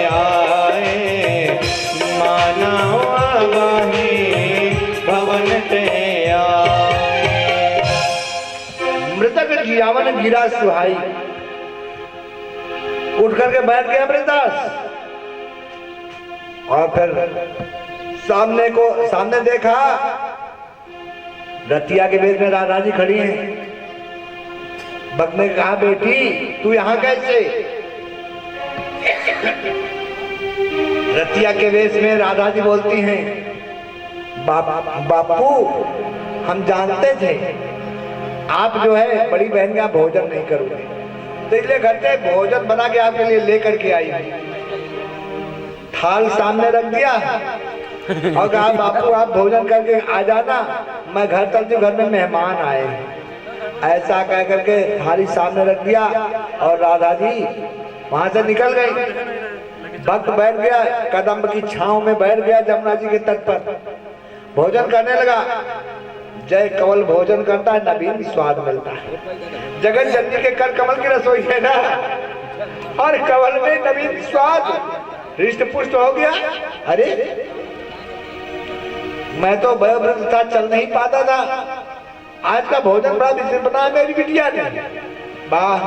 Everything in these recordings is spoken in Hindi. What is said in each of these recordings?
आए, मानव वही भवन ते आए। मृतक जियावन गिरा सुहाई, उठ करके बैठ गया अमृतदास और फिर सामने देखा रतिया के वेश में राधा जी खड़ी हैं। भक्त ने कहा बेटी तू यहां कैसे? रतिया के वेश में राधा जी बोलती हैं बापू हम जानते थे आप जो है बड़ी बहन का भोजन नहीं करोगे, तो इसलिए घर से भोजन बना के आपके लिए लेकर के आई। थाल सामने रख दिया और कहा बापू आप भोजन करके आ जाना, मैं घर चलती हूँ, घर में मेहमान आए। ऐसा कह करके थाली सामने रख दिया और राधा जी वहां से निकल गई। भक्त बैठ गया, कदम की छांव में बैठ गया जमुना जी के तट पर, भोजन करने लगा। जय कवल भोजन करता है, नवीन स्वाद मिलता है। जगत जननी के कर कमल की रसोई है ना, और कवल में नवीन स्वाद हृष्ट पुष्ट हो गया। अरे मैं तो वयोवृद्ध था, चल नहीं पाता था, आज का भोजन बड़ा विचित्र बना मेरी बिटिया ने। वाह,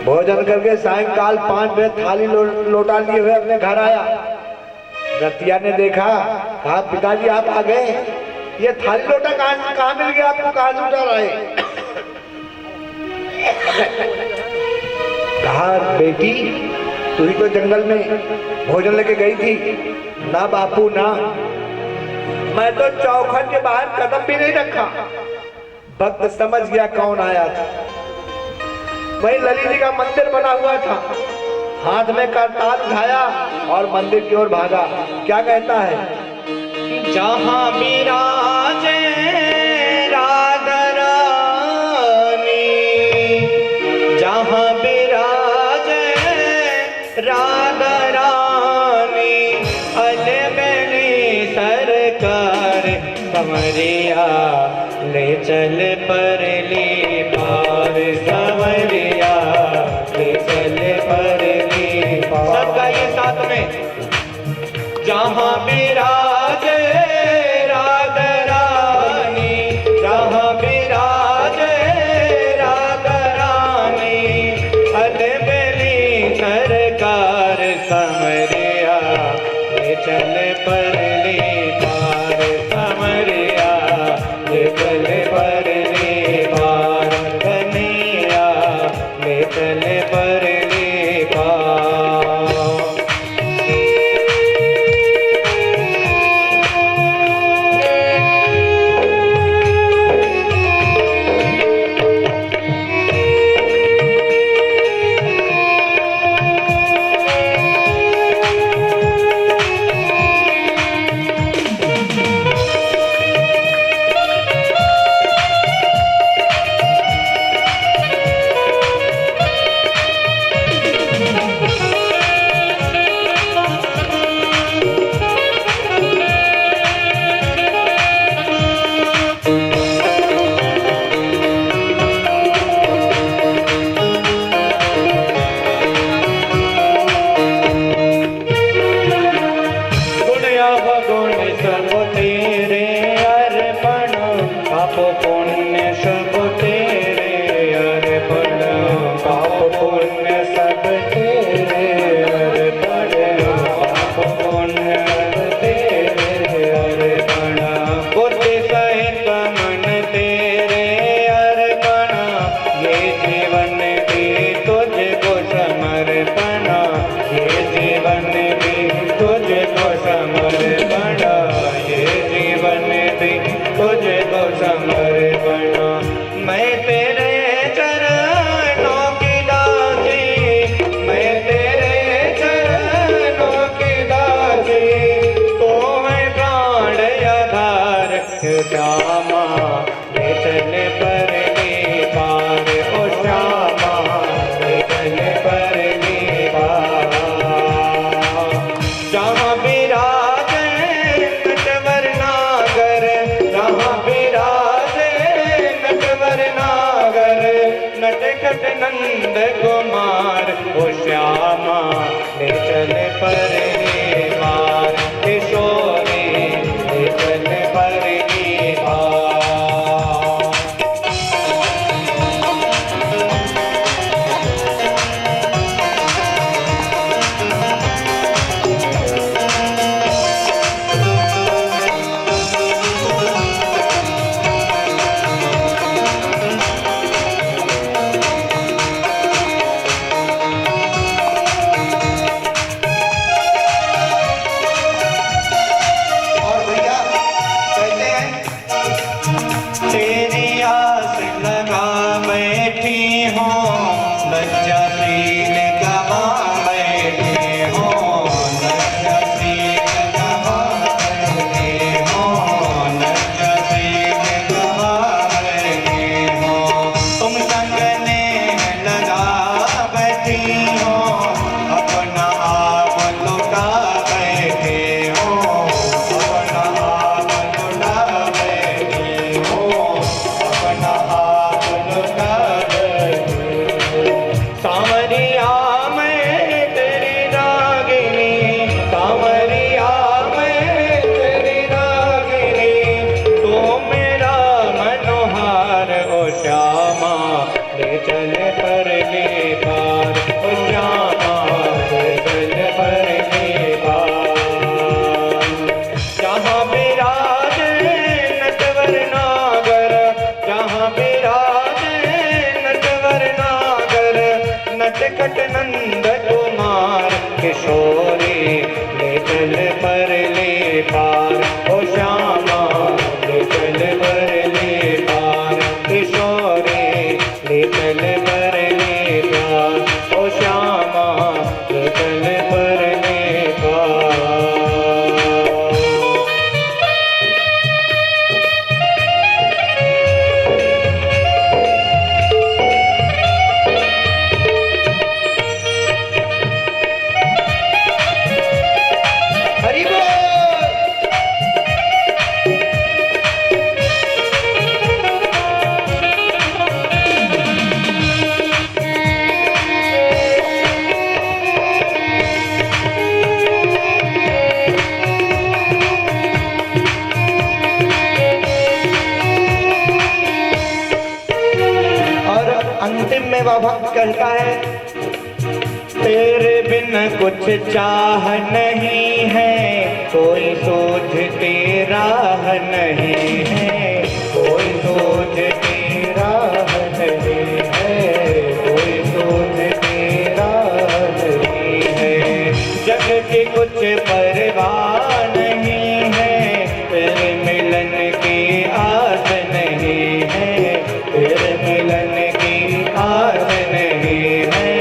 भोजन करके सायंकाल 5 बजे थाली लौटा लिए हुए अपने घर आया। रतिया ने देखा, कहा पिताजी आप आ गए, ये थाली लोटा कहाँ मिल गया आपको, कहाँ से उठा रहे? कहा बेटी तू ही तो जंगल में भोजन लेके गई थी ना। बापू ना, मैं तो चौखट के बाहर कदम भी नहीं रखा। भक्त समझ गया कौन आया था। वही ललित जी का मंदिर बना हुआ था, हाथ में करताल उठाया और मंदिर की ओर भागा। क्या कहता है? जहाँ विराजे राधा रानी, जहाँ विराजे राधा रानी, अलबेली सरकार समरिया ले चल परली पार, समरिया ले चल परली पार। सब गाइए साथ में। जहाँ विराजे राधा रानी, जहाँ विराजे राधा रानी, अलबेली सरकार समरिया ले चल परली पार, समरिया ले चल परली पार, कन्हैया ले चल परली पार। ले चल परली पार किशोरी ले चल परली पार। और भैया कहते हैं तेरी आस लगा बैठी हूँ लज्जाशील गवा बैठी हूँ लज्जाशील गवा बैठी हूँ लज्जाशील गवा बैठी हूँ तुम संग ने लगा बैठी हो अपना आप लुटा बैठे हो अपना आप लुटा बैठी हो अपना आप लुटा बैठी हो। सांवरिया मैं तेरी रागिनी सांवरिया मैं तेरी रागिनी तू मेरा मनोहार ओ श्यामा ले चल परली पार ओ श्यामा ले चल परली पार। जहाँ विराजे नटवर नागर जहाँ विराजे नटवर नागर नटखट नंद कुमार किशोरी ले चल परली पार ओ श्यामा ले चल परली पार किशोरी ले चल परली पार ओ श्यामा ले चल परली पार। हरि बोल। और अंतिम में वह भक्त कहता है तेरे बिन कुछ चाह नहीं है कोई सूझती राह नहीं है कोई सूझती राह नहीं है कोई सूझती राह नहीं है जग की कुछ परवाह नहीं है तेरे मिलन की आस नहीं है तेरे मिलन की आस नहीं है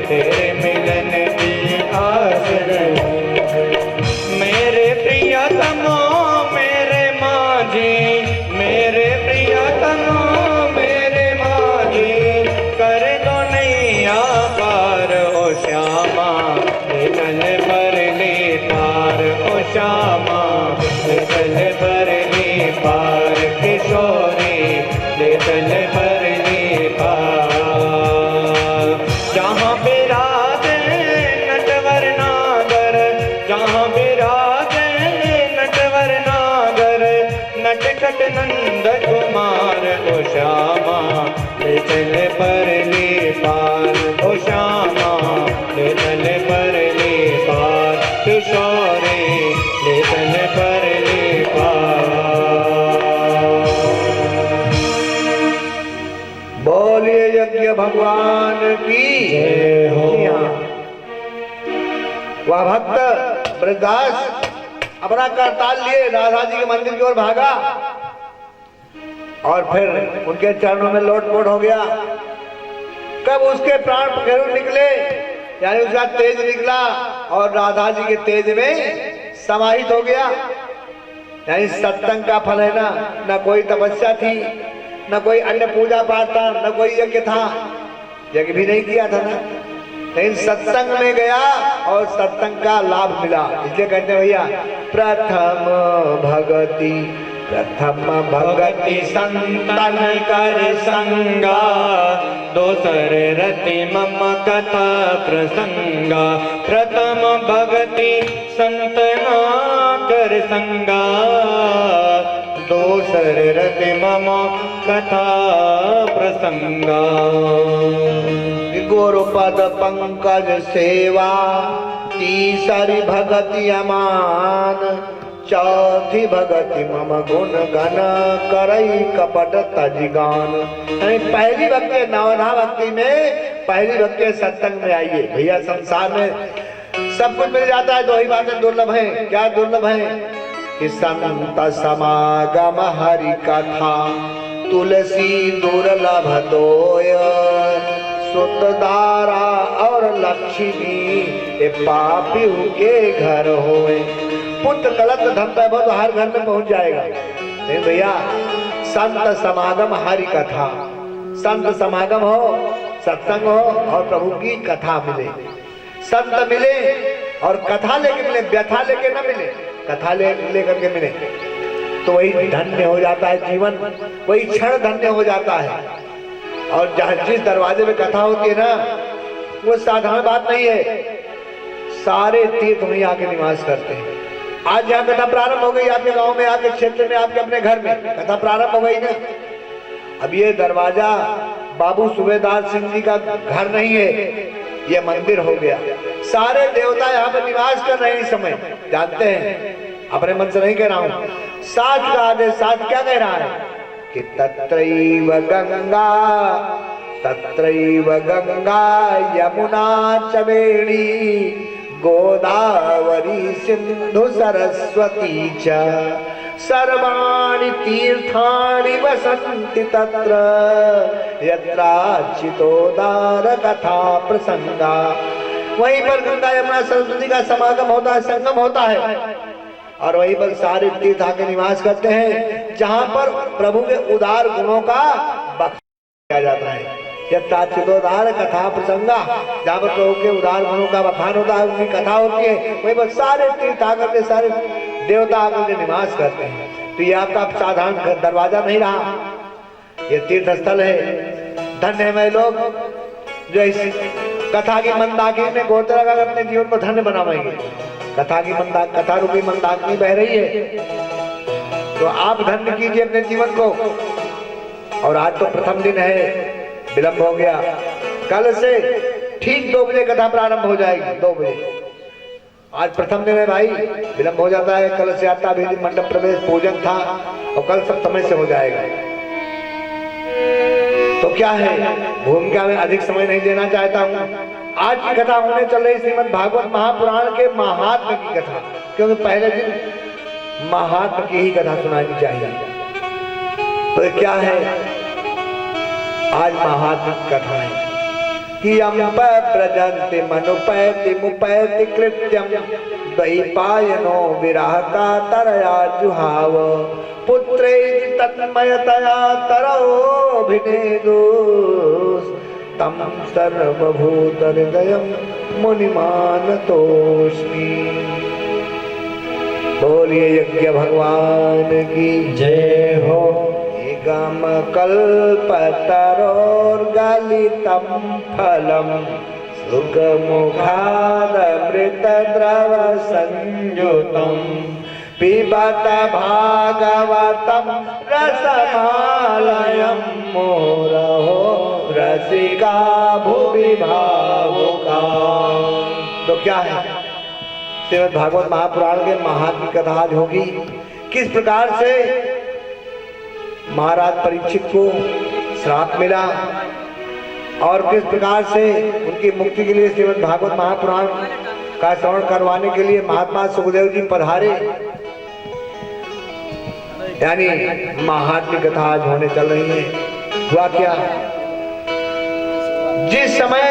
तेरे मिलन की आस नहीं है। मेरे प्रियतमो मेरे माझी मेरे प्रियतमो मेरे माझी कर दो नैया पार ओ श्यामा ले चल परली पार ओ श्यामा ले चल परली पार किशोरी ले चल परली पार। जहाँ विराजे नटवर नागर जहाँ विराजे नटवर नागर नटखट नंद कुमार ओ श्यामा ले चल परली पार ओ श्यामा ले चल परली पार किशोरी ले चल परली पार। बोलिए यज्ञ भगवान की जय हो। जी हाँ। वह भक्त वृद्धास अपना करताल लिए राधा जी के मंदिर की ओर भागा और फिर उनके चरणों में लोटपोट हो गया। कब उसके प्राण पखेरु निकले यानी उसका तेज निकला और राधा जी के तेज में समाहित हो गया। यानी सत्संग का फल है ना, न कोई तपस्या थी न कोई अन्य पूजा पाठ था न कोई यज्ञ था, यज्ञ भी नहीं किया था ना, लेकिन सत्संग में गया और सत्संग का लाभ मिला। इसलिए कहते हैं भैया प्रथम भगति प्रथम भगति भगति संतन कर संगा, दोसर रति मम कथा प्रसंगा। प्रथम भगति संतना कर संगा, दोसर रति मम कथा प्रसंगा। गुरुपद पंकज सेवा, तीसरी भगति अमान, चौथी भगति मम गुण गण करई कपट तजगान। पहली भक्ति नवधा भक्ति में, पहली भक्ति सत्संग में आइए भैया। संसार में सब कुछ मिल जाता है, दो ही बातें दुर्लभ है। क्या दुर्लभ है? कि संत समागम हरि कथा, तुलसी दुर्लभ तोय, सुतदारा और लक्ष्मी ये पापी के घर होए। पुत्र गलत धन वैभव तो हर घर में पहुंच जाएगा, नहीं भैया। संत समागम हरि कथा, संत समागम हो, सत्संग हो और प्रभु की कथा मिले। संत मिले और कथा लेके मिले, व्यथा लेके न मिले, कथा लेकर के मिले, तो वही धन्य हो जाता है जीवन, वही क्षण धन्य हो जाता है। और जहाँ जिस दरवाजे में कथा होती है ना, वो साधारण बात नहीं है। सारे तीर्थ वहीं आके निवास करते हैं। आज यहाँ कथा प्रारंभ हो गई, आपके गांव में, आपके क्षेत्र में, आपके अपने घर में कथा प्रारंभ हो गई ना। अब ये दरवाजा बाबू सूबेदार सिंह जी का घर नहीं है, ये मंदिर हो गया। सारे देवता यहाँ पर निवास कर रहे हैं इस समय, जानते हैं, अपने मन से नहीं कह रहा हूँ। साथ का आदेश, साथ क्या कह रहा है कि तत्रैव गंगा, तत्रैव गंगा यमुना च वेणी, गोदावरी सिंधु सरस्वती च, सर्वाणि तीर्थानि वसन्ति तत्र, यत्राच्युतोदार कथा प्रसंगा। वहीं पर गंगा यमुना सरस्वती का समागम होता है, संगम होता है, और वहीं पर सारे तीर्थ आके निवास करते हैं, जहां पर प्रभु के उदार गुणों का बखान किया जाता है। यत्राच्युतोदार कथा प्रसंगा, जहाँ पर प्रभु के उदार गुणों का बखान होता है, उनकी कथा होती है, वहीं पर सारे तीर्थ आकर के, सारे देवता आकर के निवास करते हैं। तो ये आपका साधारण दरवाजा नहीं रहा, ये तीर्थ स्थल है। धन्य है मैं लोग जो इस कथा की मंदाकिनी में गोते लगाकर अपने जीवन को धन्य बनाएंगे। कथा की कथा रूपी मंदाकिनी बह रही है, तो आप धन्य कीजिए अपने जीवन को। और आज तो प्रथम दिन है, विलंब हो गया, कल से ठीक 2 बजे कथा प्रारंभ हो जाएगी, 2 बजे। आज प्रथम दिन है भाई, विलंब हो जाता है। कल से आता भी मंडप प्रवेश पूजन था, और कल सब समय से हो जाएगा। तो क्या है, भूमिका में अधिक समय नहीं देना चाहता हूँ। आज की कथा होने चल रही श्रीमद् भागवत महापुराण के महात्म की कथा, क्योंकि पहले दिन महात्म की ही कथा सुनानी चाहिए। तो क्या है आज महात्म की कथा है कि अम्ब प्रजन्ति मनुपैति मुपैति कृत्यम, द्वैपायनो विराहता तरया जुहाव, पुत्रेति तन्मयतया तरोभिनेदुस्, तम सर्वभूत हृदयं मुनिमानतोऽस्मि। बोलिए यज्ञ भगवान की जय हो। गम कल्पतरोर्गलितं फलम, सुखमुखादमृतद्रव संयुतं, पिबत भागवतं रसमालयं मुहुरहो रसिका भुवि भावुका। तो क्या है, श्रीमद् भागवत महापुराण के महात्म कथा आज होगी। किस प्रकार से महाराज परीक्षित को श्राप मिला, और किस प्रकार से उनकी मुक्ति के लिए श्रीमद् भागवत महापुराण का श्रवण करवाने के लिए महात्मा सुखदेव जी पधारे, यानी महात्म कथा आज होने चल रही है। हुआ क्या, जिस समय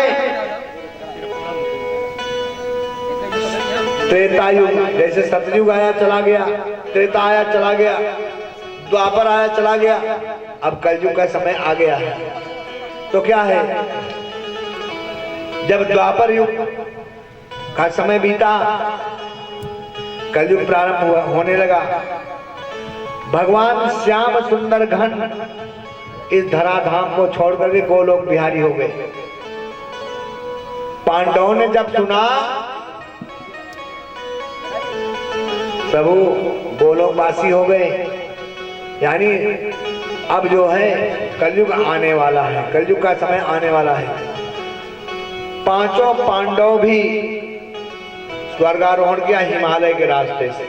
त्रेता युग, जैसे सतयुग आया चला गया, त्रेता आया चला गया, द्वापर आया चला गया, अब कलयुग का समय आ गया है। तो क्या है, जब द्वापर युग का समय बीता, कलयुग प्रारंभ होने लगा, भगवान श्याम सुंदर घन इस धराधाम को छोड़ करके गोलोक बिहारी हो गए। पांडवों ने जब सुना प्रभु गोलोकवासी हो गए, यानी अब जो है कलयुग आने वाला है, कलयुग का समय आने वाला है। पांचों पांडव भी स्वर्गारोहण किया हिमालय के रास्ते से।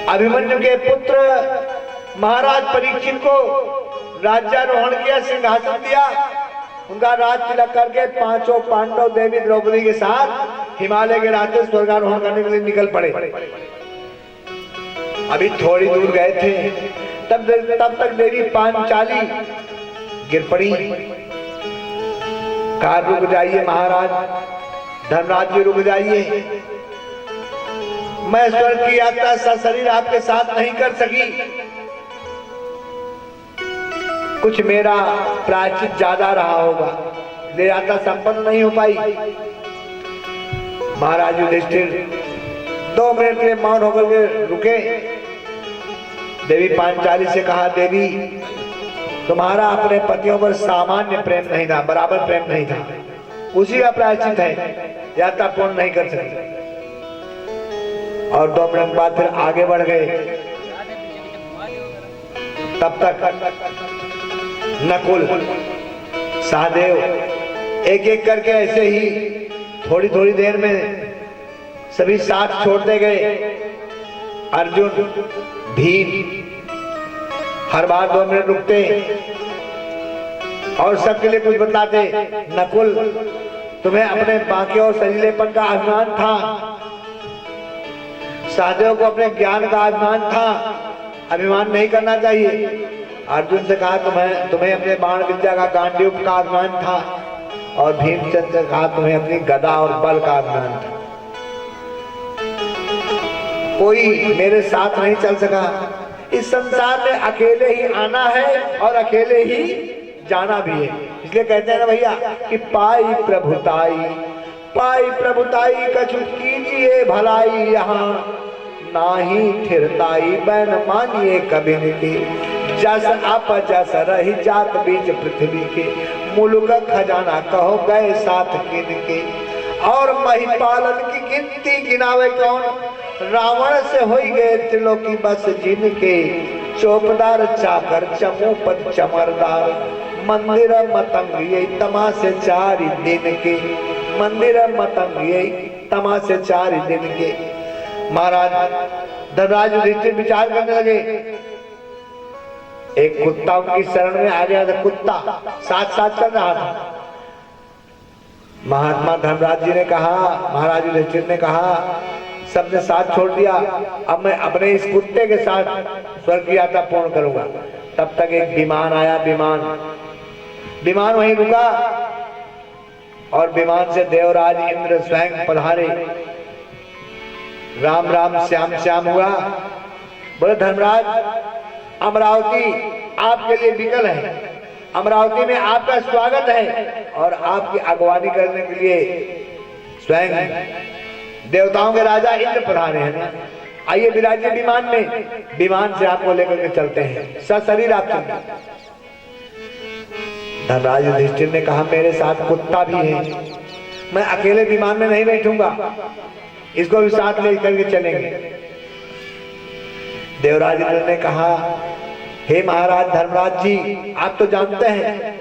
अभिमन्यु के पुत्र महाराज परीक्षित को राज्यारोहण किया, सिंहासन दिया, उनका राज तिलक करके पांचों पांडव देवी द्रौपदी के साथ हिमालय के रास्ते स्वर्गारोहण करने के लिए निकल पड़े। अभी थोड़ी दूर गए थे, तब तक देवी पांचाली गिर पड़ी। कार रुक जाइए महाराज, धर्मराज जी रुक जाइए, मैं स्वर्ग की यात्रा सशरीर आपके साथ नहीं कर सकी, कुछ मेरा प्रायश्चित ज्यादा रहा होगा, ये यात्रा संपन्न नहीं हो पाई। महाराज युधिष्ठिर 2 मिनट के लिए मौन होकर के रुके। देवी पांचाली से कहा, देवी तुम्हारा अपने पतियों पर सामान्य प्रेम नहीं था, बराबर प्रेम नहीं था, उसी का प्रायश्चित है, यात्रा पूर्ण नहीं कर सकती। और 2 मिनट बाद फिर आगे बढ़ गए। तब तक नकुल सहदेव एक एक करके ऐसे ही थोड़ी थोड़ी देर में सभी साथ छोड़ते गए। अर्जुन भीम हर बार 2 मिनट रुकते और सबके लिए कुछ बताते। नकुल तुम्हें अपने बाकी और सजीलेपन का अभिमान था, सहदेव को अपने ज्ञान का अभिमान था, अभिमान नहीं करना चाहिए। अर्जुन से कहा तुम्हें अपने बाण विद्या का गांडीव का अभिमान था, और भीमचंद्र से कहा तुम्हें अपनी गदा और बल का अभिमान था। कोई मेरे साथ नहीं चल सका। इस संसार में अकेले ही आना है और अकेले ही जाना भी है। इसलिए कहते हैं ना भैया कि पाई प्रभुताई कछु कीजिए भलाई, यहाँ नाही ठिरताई बैन मानिए कभी की, जस अप जस रही जात बीच पृथ्वी के, मुल्क खजाना कहो गए साथ किन के, और महिपालन की गिनती गिनावे कौन, रावण से होई गए त्रिलोकी बस जिनके, चौपदार चाकर चमूपद चमरदार, मंदिर मतंग ये तमाशे 4 दिन के, मंदिर मतंग ये तमाशे 4 दिन के। महाराज धर्मराज युधिष्ठिर विचार करने लगे। एक कुत्ता उनकी शरण में आ गया था, कुत्ता साथ साथ चल रहा था। महात्मा धर्मराज जी ने कहा, महाराज युधिष्ठिर ने कहा, सबने साथ छोड़ दिया, अब मैं अपने इस कुत्ते के साथ स्वर्ग की यात्रा पूर्ण करूंगा। तब तक एक विमान आया, विमान वहीं रुका और विमान से देवराज इंद्र स्वयं पधारे। राम राम श्याम श्याम हुआ। बोले धर्मराज, अमरावती आपके लिए विकल है, अमरावती में आपका स्वागत है, और आपकी अगवानी करने के लिए स्वयं देवताओं के राजा इंद्र पधारे हैं ना। आइए विराजिए विमान में, विमान से आपको लेकर के चलते हैं, सशरीर आप चलते। धर्मराज युधिष्ठिर ने कहा, मेरे साथ कुत्ता भी है, मैं अकेले विमान में नहीं बैठूंगा, इसको भी साथ लेकर के चलेंगे। देवराज इंद्र ने कहा, हे महाराज धर्मराज जी, आप तो जानते हैं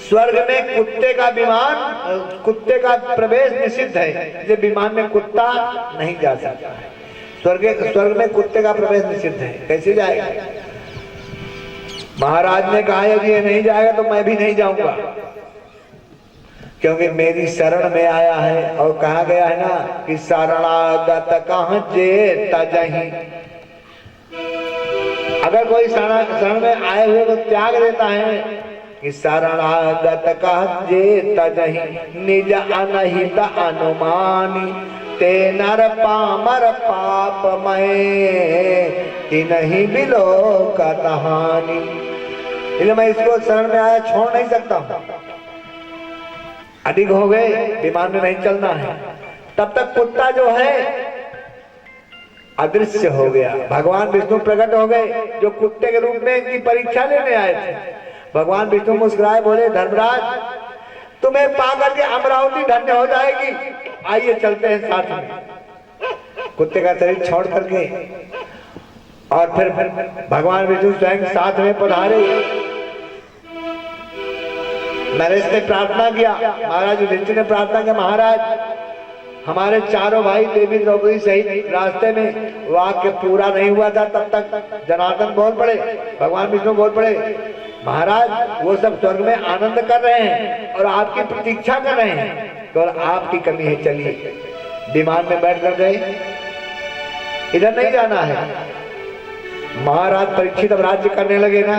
स्वर्ग में कुत्ते का प्रवेश निषिद्ध है, ये विमान में कुत्ता नहीं जा सकता है। स्वर्ग में कुत्ते का प्रवेश निषिद्ध है, कैसे जाएगा? महाराज ने कहा, यदि ये नहीं जाएगा तो मैं भी नहीं जाऊंगा, क्योंकि मेरी शरण में आया है। और कहा गया है ना कि शरणागत कहाँ जे तजहि, अगर कोई शरण में आए हुए को त्याग देता है कि शरणागत कहाँ जे तजहि, निज अनहित अनुमानी, ते नर पामर पापमय, तिनहि बिलो कतहानी। इसलिए मैं इसको शरण में आया छोड़ नहीं सकता हूँ। अधिक हो गए, विमान में नहीं चलना है। तब तक कुत्ता जो है अदृश्य हो गया। भगवान विष्णु प्रकट हो गए जो कुत्ते के रूप में इनकी परीक्षा लेने आए थे। भगवान विष्णु मुस्कुराए, बोले धर्मराज तुम्हें पाकर के अमरावती धन्य हो जाएगी, आइए चलते हैं साथ में। कुत्ते का शरीर छोड़ करके और फिर भगवान विष्णु स्वयं साथ में पधारे। नरेश ने प्रार्थना किया, महाराज युधिष्ठिर ने प्रार्थना किया, महाराज हमारे चारों भाई देवी द्रौपदी सहित रास्ते में वाक्य पूरा नहीं हुआ था, तब तक जनार्दन बोल पड़े, भगवान विष्णु बोल पड़े, महाराज वो सब स्वर्ग में आनंद कर रहे हैं और आपकी प्रतीक्षा कर रहे हैं, तो आपकी कमी है, चलिए। विमान में बैठ कर गए, इधर नहीं जाना है। महाराज परीक्षित अब राज्य करने लगे ना।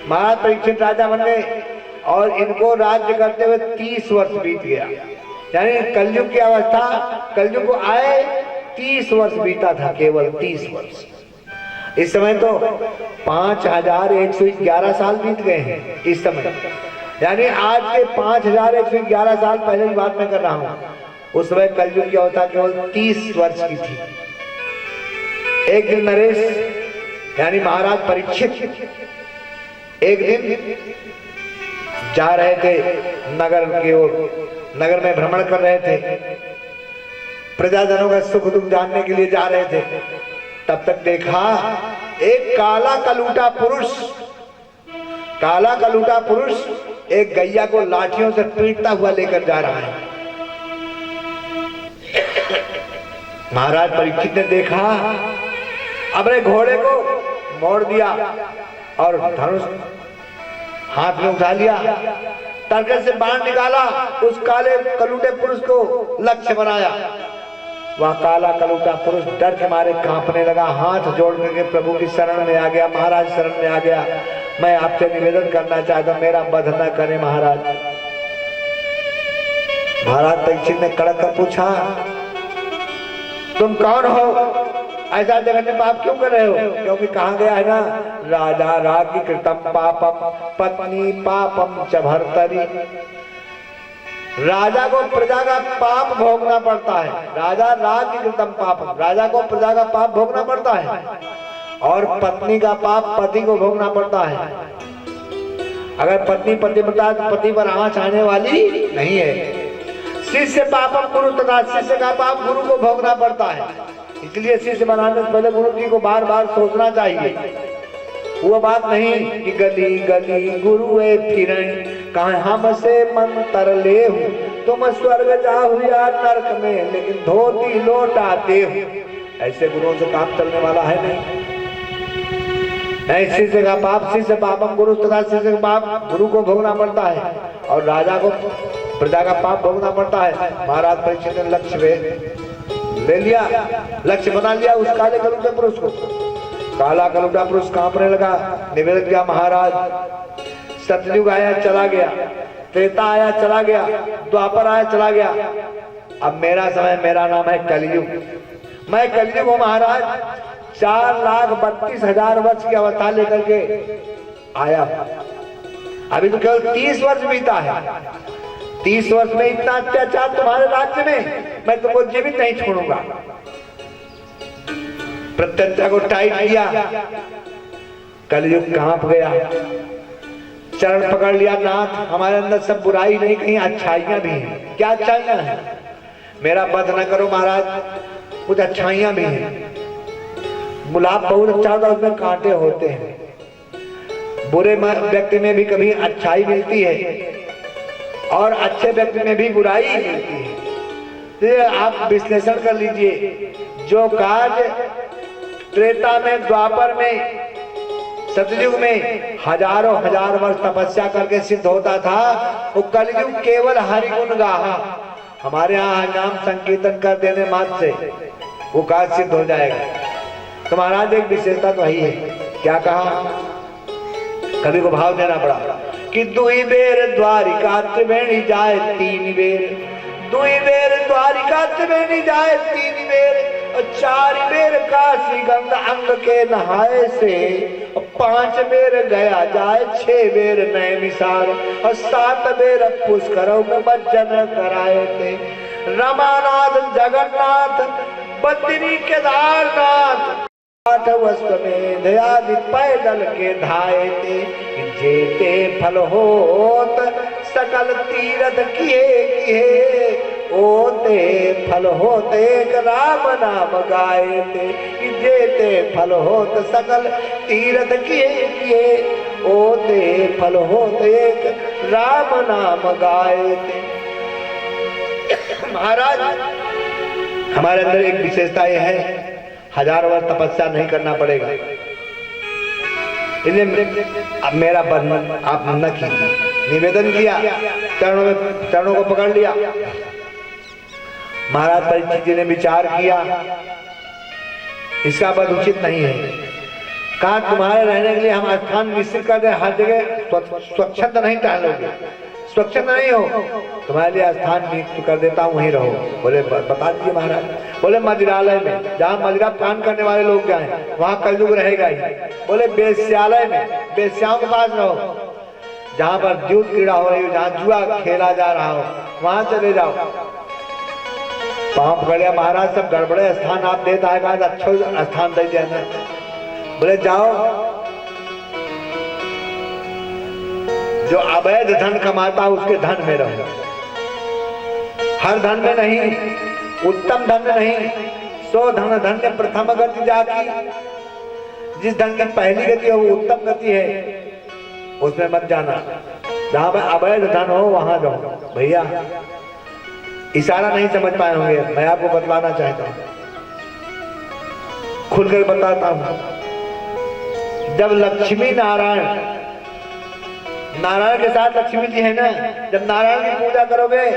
महाराज परीक्षित राजा बन गए और इनको राज्य करते हुए 30 वर्ष बीत गया। यानी कलयुग की अवस्था, कलयुग को आए 30 वर्ष बीता था, केवल 30 वर्ष। इस समय तो 5111 साल बीत गए हैं इस समय। यानी आज के 5111 साल पहले की बात मैं कर रहा हूँ। उस समय कलयुग की अवस्था केवल 30 वर्ष की थी। एक दिन नरेश यानी महाराज परीक्षित एक दिन जा रहे थे नगर की ओर, नगर में भ्रमण कर रहे थे, प्रजाजनों का सुख दुख जानने के लिए जा रहे थे। तब तक देखा एक काला कलूटा पुरुष एक गैया को लाठियों से पीटता हुआ लेकर जा रहा है। महाराज परीक्षित ने देखा, अपने घोड़े को मोड़ दिया और धनुष हाथ में उठा लिया, तर्कस से बाण निकाला, उस काले कलूटे पुरुष को लक्ष्य बनाया। वह काला कलूटा पुरुष डर के मारे कांपने लगा, हाथ जोड़ करके प्रभु की शरण में आ गया, महाराज शरण में आ गया, मैं आपसे निवेदन करना चाहता, मेरा वध न करें महाराज। महाराज परीक्षित ने कड़क कर पूछा, तुम कौन हो, ऐसा जगन्य पाप क्यों कर रहे हो? क्योंकि कहा गया है ना, राजा राज्ञ कृतम पापम पत्नी पापम च भर्तरी। राजा को प्रजा का पाप भोगना पड़ता है, राजा राज्ञ कृतम पापम, राजा को प्रजा का पाप भोगना पड़ता है, और पत्नी का पाप पति को भोगना पड़ता है। अगर पत्नी पतिव्रता तो पति पर आंच आने वाली नहीं है। शिष्य पापम गुरु तथा, शिष्य का पाप गुरु को भोगना पड़ता है। इसलिए शिष्य बनाने से पहले गुरु जी को बार बार सोचना चाहिए। वो बात नहीं कि गली गली गुरु फिरें, कहा हमसे मन तर ले हूं, तुम स्वर्ग जाओ या नरक में, लेकिन धोती लौटाते हो। ऐसे गुरुओं से काम चलने वाला है नहीं। शिष्य का पाप शिष्य पापम गुरु तथा, शिष्य का पाप गुरु को भोगना पड़ता है और राजा को प्रजा का पाप भोगना पड़ता है। महाराज परीक्षित ने लक्ष्य ले लिया, लक्ष्य बना लिया उस काले कलूटे पुरुष को। काला कलूटा पुरुष कांपने लगा, निवेदन किया, महाराज सतयुग आया चला गया, त्रेता आया चला गया, द्वापर आया चला गया, अब मेरा समय, मेरा नाम है कलयुग। मैं कलयुग हूं महाराज, 4,32,000 वर्ष की अवस्था लेकर के आया। अभी तो केवल 30 वर्ष बीता है। 30 वर्ष में इतना अत्याचार तुम्हारे राज्य में, मैं तुमको जीवित नहीं छोड़ूंगा। प्रत्यंता को टाइट किया, कलयुग कांप गया, चरण पकड़ लिया, नाथ हमारे अंदर सब बुराई नहीं, कहीं अच्छाइयां भी हैं। क्या अच्छाइयां हैं? मेरा वध न करो महाराज, कुछ अच्छाइयां भी हैं। गुलाब बहुत अच्छा होता है, उसमें कांटे होते हैं। बुरे व्यक्ति में भी कभी अच्छाई मिलती है और अच्छे व्यक्ति में भी बुराई मिलती है। तो आप विश्लेषण कर लीजिए, जो कार्य त्रेता में, द्वापर में, सतयुग में हजारों हजार वर्ष तपस्या करके सिद्ध होता था, वो कलयुग केवल हरि गुण गाहा, हमारे यहाँ नाम संकीर्तन कर देने मात्र से वो कार्य सिद्ध हो जाएगा। तो महाराज एक विशेषता तो यही है, क्या कहा, कभी को भाव देना पड़ा कि दुई बेर द्वारिका त्रिवेणी जाए 3 बेर, दुई बेर द्वारिका त्रिवेणी जाए 3 बेर, 4 बेर काशी गंगा अंग के नहाए से, 5 बेर गया जाए, 6 बेर नैमिषार, और 7 बेर पुष्कर में मज्जन कराए थे। रमानाथ जगन्नाथ बद्री केदारनाथ आठ अश्वमेध आदि पैदल के धाये ते, जेते फल होत सकल तीरथ किए किए, ओते फल होते एक राम नाम गाए ते, जेते फल होत सकल तीरथ किए किए, ओते फल होते एक राम नाम गाए थे। महाराज हमारे अंदर एक विशेषता यह है, 1000 वर्ष तपस्या नहीं करना पड़ेगा। इसलिए अब मेरा बंधन आप न कीजिए। निवेदन किया, चरणों को पकड़ लिया। महाराज परीक्षित जी ने विचार किया, इसका पद उचित नहीं है। कहा तुम्हारे रहने के लिए हम स्थान निश्चित कर दें, हर जगह स्वच्छंद नहीं टहलोगे, स्वच्छंद नहीं हो, तुम्हारे लिए स्थान नियुक्त कर देता हूँ, वहीं रहो। बोले बता दीजिए महाराज। बोले मदिरालय में, जहाँ मदिरा पान करने वाले लोग जाए वहाँ कलयुग रहेगा ही। बोले वेश्यालय में, वेश्याओं के पास रहो। जहाँ पर जूत क्रीड़ा हो रही हो, जहाँ जुआ खेला जा रहा हो, वहां चले जाओ। पाँव पकड़ लिया। महाराज सब गड़बड़े स्थान आप देता है, कहा अच्छा स्थान दे दिया। बोले जाओ, जो अवैध धन कमाता उसके धन में रहो, हर धन में नहीं, उत्तम धन में नहीं। सो धन धन्य प्रथम गति जाकी, जिस धन की पहली गति हो वो उत्तम गति है, उसमें मत जाना। जहां पर अवैध धन हो वहां रहो। भैया इशारा नहीं समझ पाए होंगे, मैं आपको बतलाना चाहता हूं, खुलकर बताता हूं। जब लक्ष्मी नारायण, नारायण के साथ लक्ष्मी जी है ना, जब नारायण की पूजा करोगे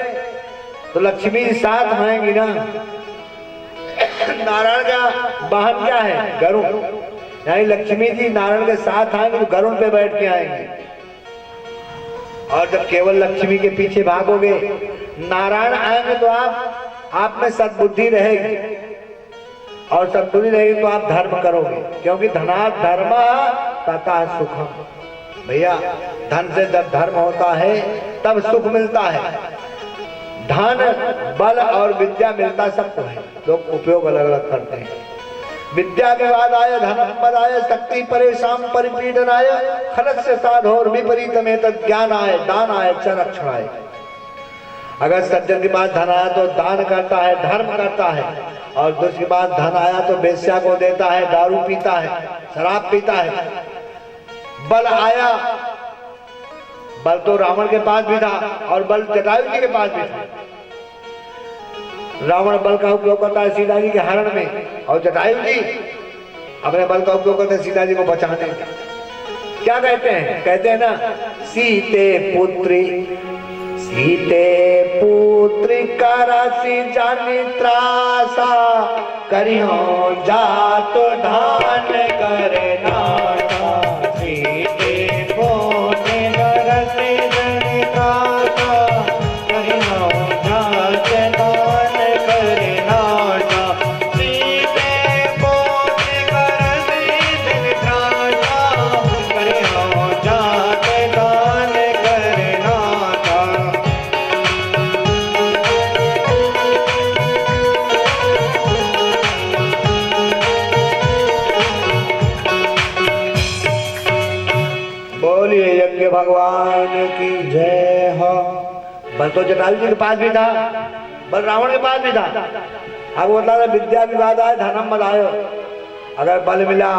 तो लक्ष्मी साथ आएंगी ना। नारायण का वाहन क्या है? गरुड़। यानी लक्ष्मी जी नारायण के साथ आएंगे तो गरुड़ पे बैठ के आएंगे। और जब केवल लक्ष्मी के पीछे भागोगे, नारायण आएंगे तो आप में सद्बुद्धि रहेगी, और सद्बुद्धि रहेगी तो आप धर्म करोगे, क्योंकि धनात् धर्म तथा सुखम। भैया धन से जब धर्म होता है तब सुख मिलता है। धन, बल और विद्या मिलता सबको है, लोग उपयोग अलग अलग करते हैं। विद्या के बाद आय धन पद आय, शक्ति परेशान परिपीडन आय, खलत से साधोर विपरीत में तद ज्ञान आय, दान आय च रक्षण आय। अगर सज्जन के पास धन आया तो दान करता है, धर्म करता है, और दूसरे के पास धन आया तो वेश्या को देता है, दारू पीता है, शराब पीता है। बल आया, बल तो रावण के पास भी था और बल जटायु जी के पास भी था। रावण बल का उपयोग करता है सीता जी के हरण में, और जटायु जी अपने बल का उपयोग करते हैं सीता जी को बचाने। क्या कहते हैं? कहते हैं ना, सीते पुत्री, सीते पुत्री करासी जानी त्रासा, करियो जात धान करे नाटा। सीते पुत्री करासी जानी त्रासा, करियो जात धान करे नाटा। सीते पुत्री करासी जानी त्रासा, करियो जात धान करे नाटा। बोलिए यज्ञ भगवान की जय हो। बल तो जटायु जी के पास भी था, बल रावण के पास भी था। अब बोलता था विद्या विवाद आए धनम बधायो। अगर बल मिला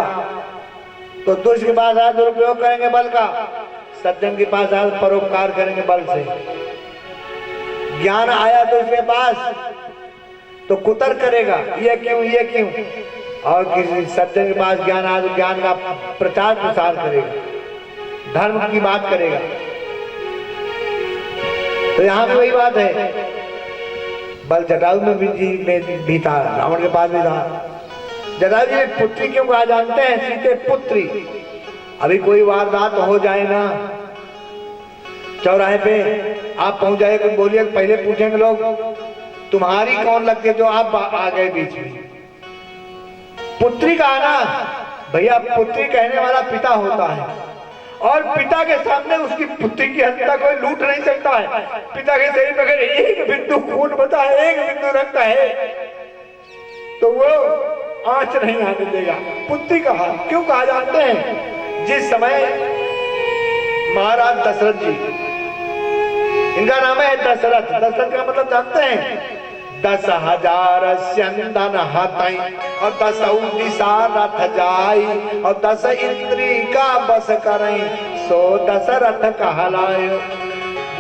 तो दुष्ट के पास आया दुरुपयोग करेंगे बल का, सज्जन के पास आया परोपकार करेंगे बल से। ज्ञान आया तो उसके पास तो कुतर करेगा, ये क्यों ये क्यों। और किसी सज्जन के पास ज्ञान आया तो ज्ञान का प्रचार प्रसार करेगा, धर्म की बात करेगा। तो यहाँ भी वही बात है, बल जटायु में भी था, रावण के पास भी था। जटायु जी पुत्री क्यों कहा जानते हैं? सीते पुत्री। अभी कोई वारदात हो जाए ना, चौराहे पे आप पहुंच जाए, कोई बोलिए, पहले पूछेंगे लोग तुम्हारी कौन लगती है जो आप आ गए बीच में। पुत्री कहा ना भैया, पुत्री कहने वाला पिता होता है, और पिता के सामने उसकी पुत्री की हत्या कोई लूट नहीं सकता है। पिता के शरीर में अगर एक बिंदु खून बचा है, एक बिंदु रखता है, तो वो आंच नहीं आने देगा। पुत्री कहा, क्यों कहा जानते हैं? जिस समय महाराज दशरथ जी, इनका नाम है दशरथ, दशरथ का मतलब जानते हैं? 10,000 स्यंदन हाथई और 10 दिशा रथ जाई और 10 इंद्री का बस करई सो दशरथ कहलाए।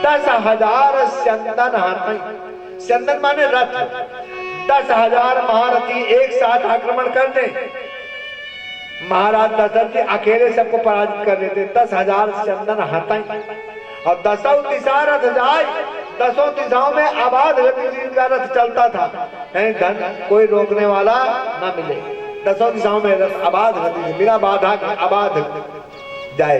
10,000 स्यंदन हाथई, स्यंदन माने रथ। 10,000 महारथी एक साथ आक्रमण कर दे। महाराज दशरथ जी अकेले सबको पराजित कर देते। 10,000 स्यंदन हाथई और 10 दिशा रथ जाए, 10 दिशाओं में आबाद गति का रथ चलता था, कहीं धन कोई रोकने वाला ना मिले। 10 दिशाओं में रथ आबाद गति बिना बाधा आबाद जाए।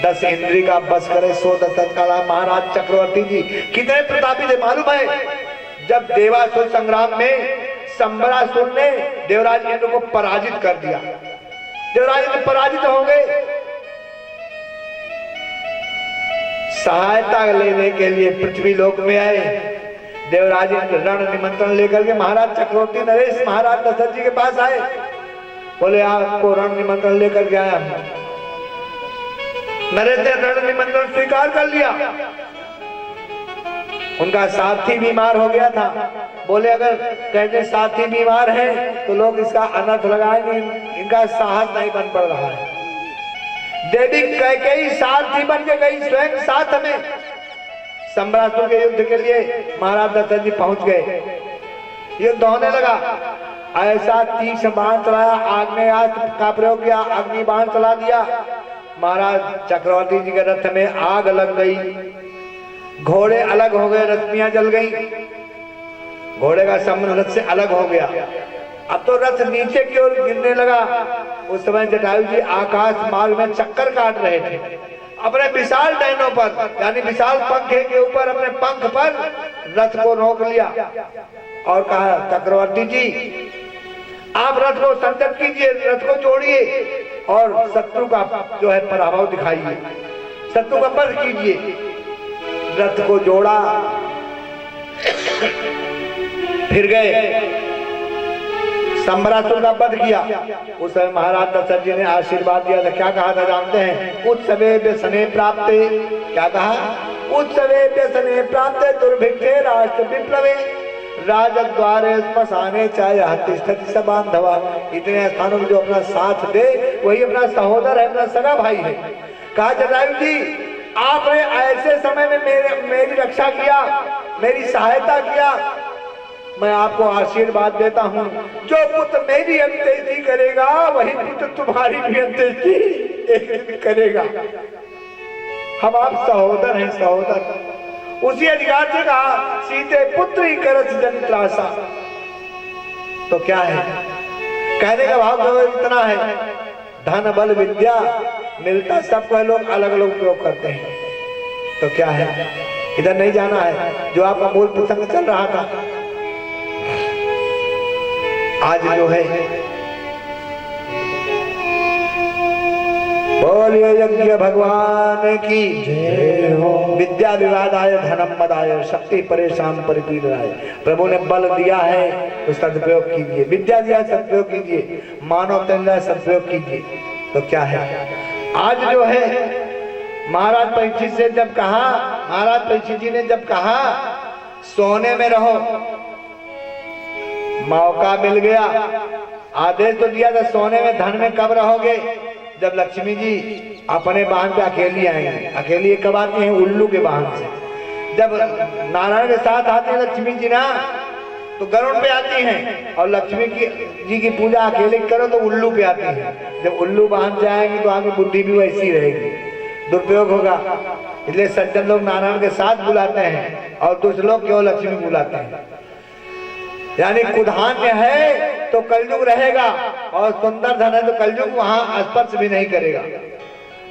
10 इंद्री का बस करे सो दशरथ काला। महाराज चक्रवर्ती जी कितने प्रतापी थे मालूम है? जब देवासुर संग्राम में संबरासुर ने देवराज इंद्र को पराजित कर दिया, देवराज इंद्र पराजित हो गए। सहायता लेने के लिए पृथ्वी लोक में आए। देवराज इंद्र रण निमंत्रण लेकर के महाराज चक्रवर्ती नरेश महाराज दशरथ जी के पास आए। बोले आपको रण निमंत्रण लेकर के आया। नरेश ने रण निमंत्रण स्वीकार कर लिया। उनका साथी बीमार हो गया था। बोले अगर कहते साथी बीमार है तो लोग इसका अनर्थ लगाएंगे, इनका साहस नहीं बन पड़ रहा है। देवी कैकेयी सारथी बन के गई स्वयं साथ में। संबरासुर के युद्ध के लिए महाराज दशरथ जी पहुंच गए। युद्ध होने लगा। ऐसा तीक्ष्ण बाण चलाया, आग्नेयास्त्र का प्रयोग किया, अग्नि बाण चला दिया। महाराज चक्रवर्ती जी के रथ में आग लग गई, घोड़े अलग हो गए, रश्मियां जल गई, घोड़े का संबंध रथ से अलग हो गया। अब तो रथ नीचे की ओर गिरने लगा। उस समय जटायु जी आकाश मार्ग में चक्कर काट रहे थे। अपने विशाल डैनों पर यानी विशाल पंखे के ऊपर अपने पंख पर रथ को रोक लिया और कहा चक्रवर्ती जी आप रथ को संतत कीजिए, रथ को जोड़िए और शत्रु का जो है पराभव दिखाइए, शत्रु का वध कीजिए। रथ को जोड़ा, फिर गए, संबरासुर का वध किया। उस समय महाराज दशरथ जी ने आशीर्वाद दिया था। क्या कहा था जानते हैं? उत्सवे व्यसने प्राप्ते, क्या कहा? उत्सवे व्यसने प्राप्ते दुर्भिक्षे राष्ट्र विप्लवे राजद्वारे स्मशाने चाहे तिष्ठति स बांधवा। इतने स्थानों में जो अपना साथ दे वही अपना सहोदर है, अपना सगा भाई है। कहा जटायु जी आपने ऐसे समय में मेरी रक्षा किया, मेरी सहायता किया, मैं आपको आशीर्वाद देता हूं जो पुत्र मेरी अंत्येष्टि करेगा वही पुत्र तुम्हारी भी अंत्येष्टि एक दिन करेगा। हम आप सहोदर हैं, सहोदर। उसी अधिकार से कहा सीते पुत्र ही करत जन त्रासा। तो क्या है कहने का भाव जो इतना है, धन बल विद्या मिलता सबको है, लोग अलग अलग उपयोग करते हैं। तो क्या है, इधर नहीं जाना है। जो आपका मूल प्रसंग चल रहा था आज जो है, बोलिए यज्ञ भगवान की जय हो। विद्या विवादाय धनम मदाय शक्ति परेशान परिपीड़नाय। प्रभु ने बल दिया है तो सदुपयोग कीजिए, विद्या दिया सदुपयोग कीजिए, मानव तंजा सदुपयोग कीजिए। तो क्या है आज जो है महाराज परीक्षित से जब कहा, महाराज परीक्षित जी ने जब कहा सोने में रहो, मौका मिल गया। आदेश तो दिया था सोने में धन में कब रहोगे? जब लक्ष्मी जी अपने वाहन पे अकेली आएंगे। अकेली कब आती हैं? उल्लू के वाहन से। जब नारायण के साथ आते हैं लक्ष्मी जी ना तो गरुड़ पे आती हैं, और लक्ष्मी जी की पूजा अकेले करो तो उल्लू पे आती हैं। जब उल्लू वाहन से आएंगे तो आगे बुद्धि भी वैसी रहेगी, दुरुपयोग होगा। इसलिए सज्जन लोग नारायण के साथ बुलाते हैं और दूसरे लोग केवल लक्ष्मी बुलाते हैं। यानी कुधान्य है तो कलयुग रहेगा और सुंदर धन है तो कलयुग वहां स्पर्श भी नहीं करेगा।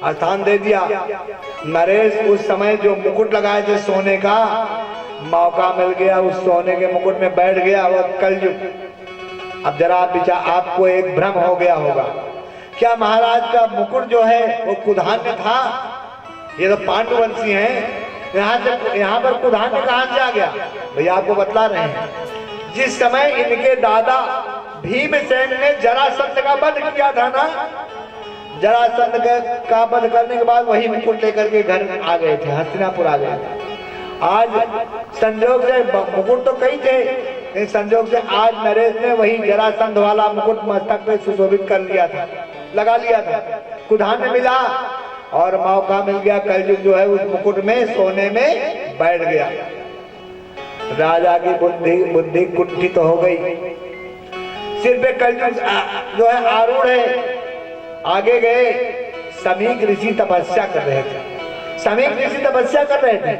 स्थान दे दिया। नरेश उस समय जो मुकुट लगाए थे सोने का, मौका मिल गया, उस सोने के मुकुट में बैठ गया वो कलयुग। अब जरा आपको एक भ्रम हो गया होगा, क्या महाराज का मुकुट जो है वो कुधान्य था? ये तो पांडुवंशी हैं, यहाँ पर कुधान्य कहां से आ गया? भैया आपको बतला रहे हैं। जिस समय इनके दादा भीमसेन ने जरासंध का वध किया था ना, जरासंध का वध करने के बाद वही मुकुट लेकर के घर आ गए थे, हस्तिनापुर आ गए थे। आज संजोग से मुकुट तो कई थे, लेकिन संजोग से आज नरेश ने वही जरासंध वाला मुकुट मस्तक पे सुशोभित कर लिया था, लगा लिया था। कुधान मिला और मौका मिल गया, कलयुग जो है उस मुकुट में सोने में बैठ गया। राजा की बुद्धि कुंठित तो हो गई, सिर पे कलयुग जो है आरूढ़ है। आगे गए, समीक ऋषि तपस्या कर रहे थे, समीक ऋषि तपस्या कर रहे थे।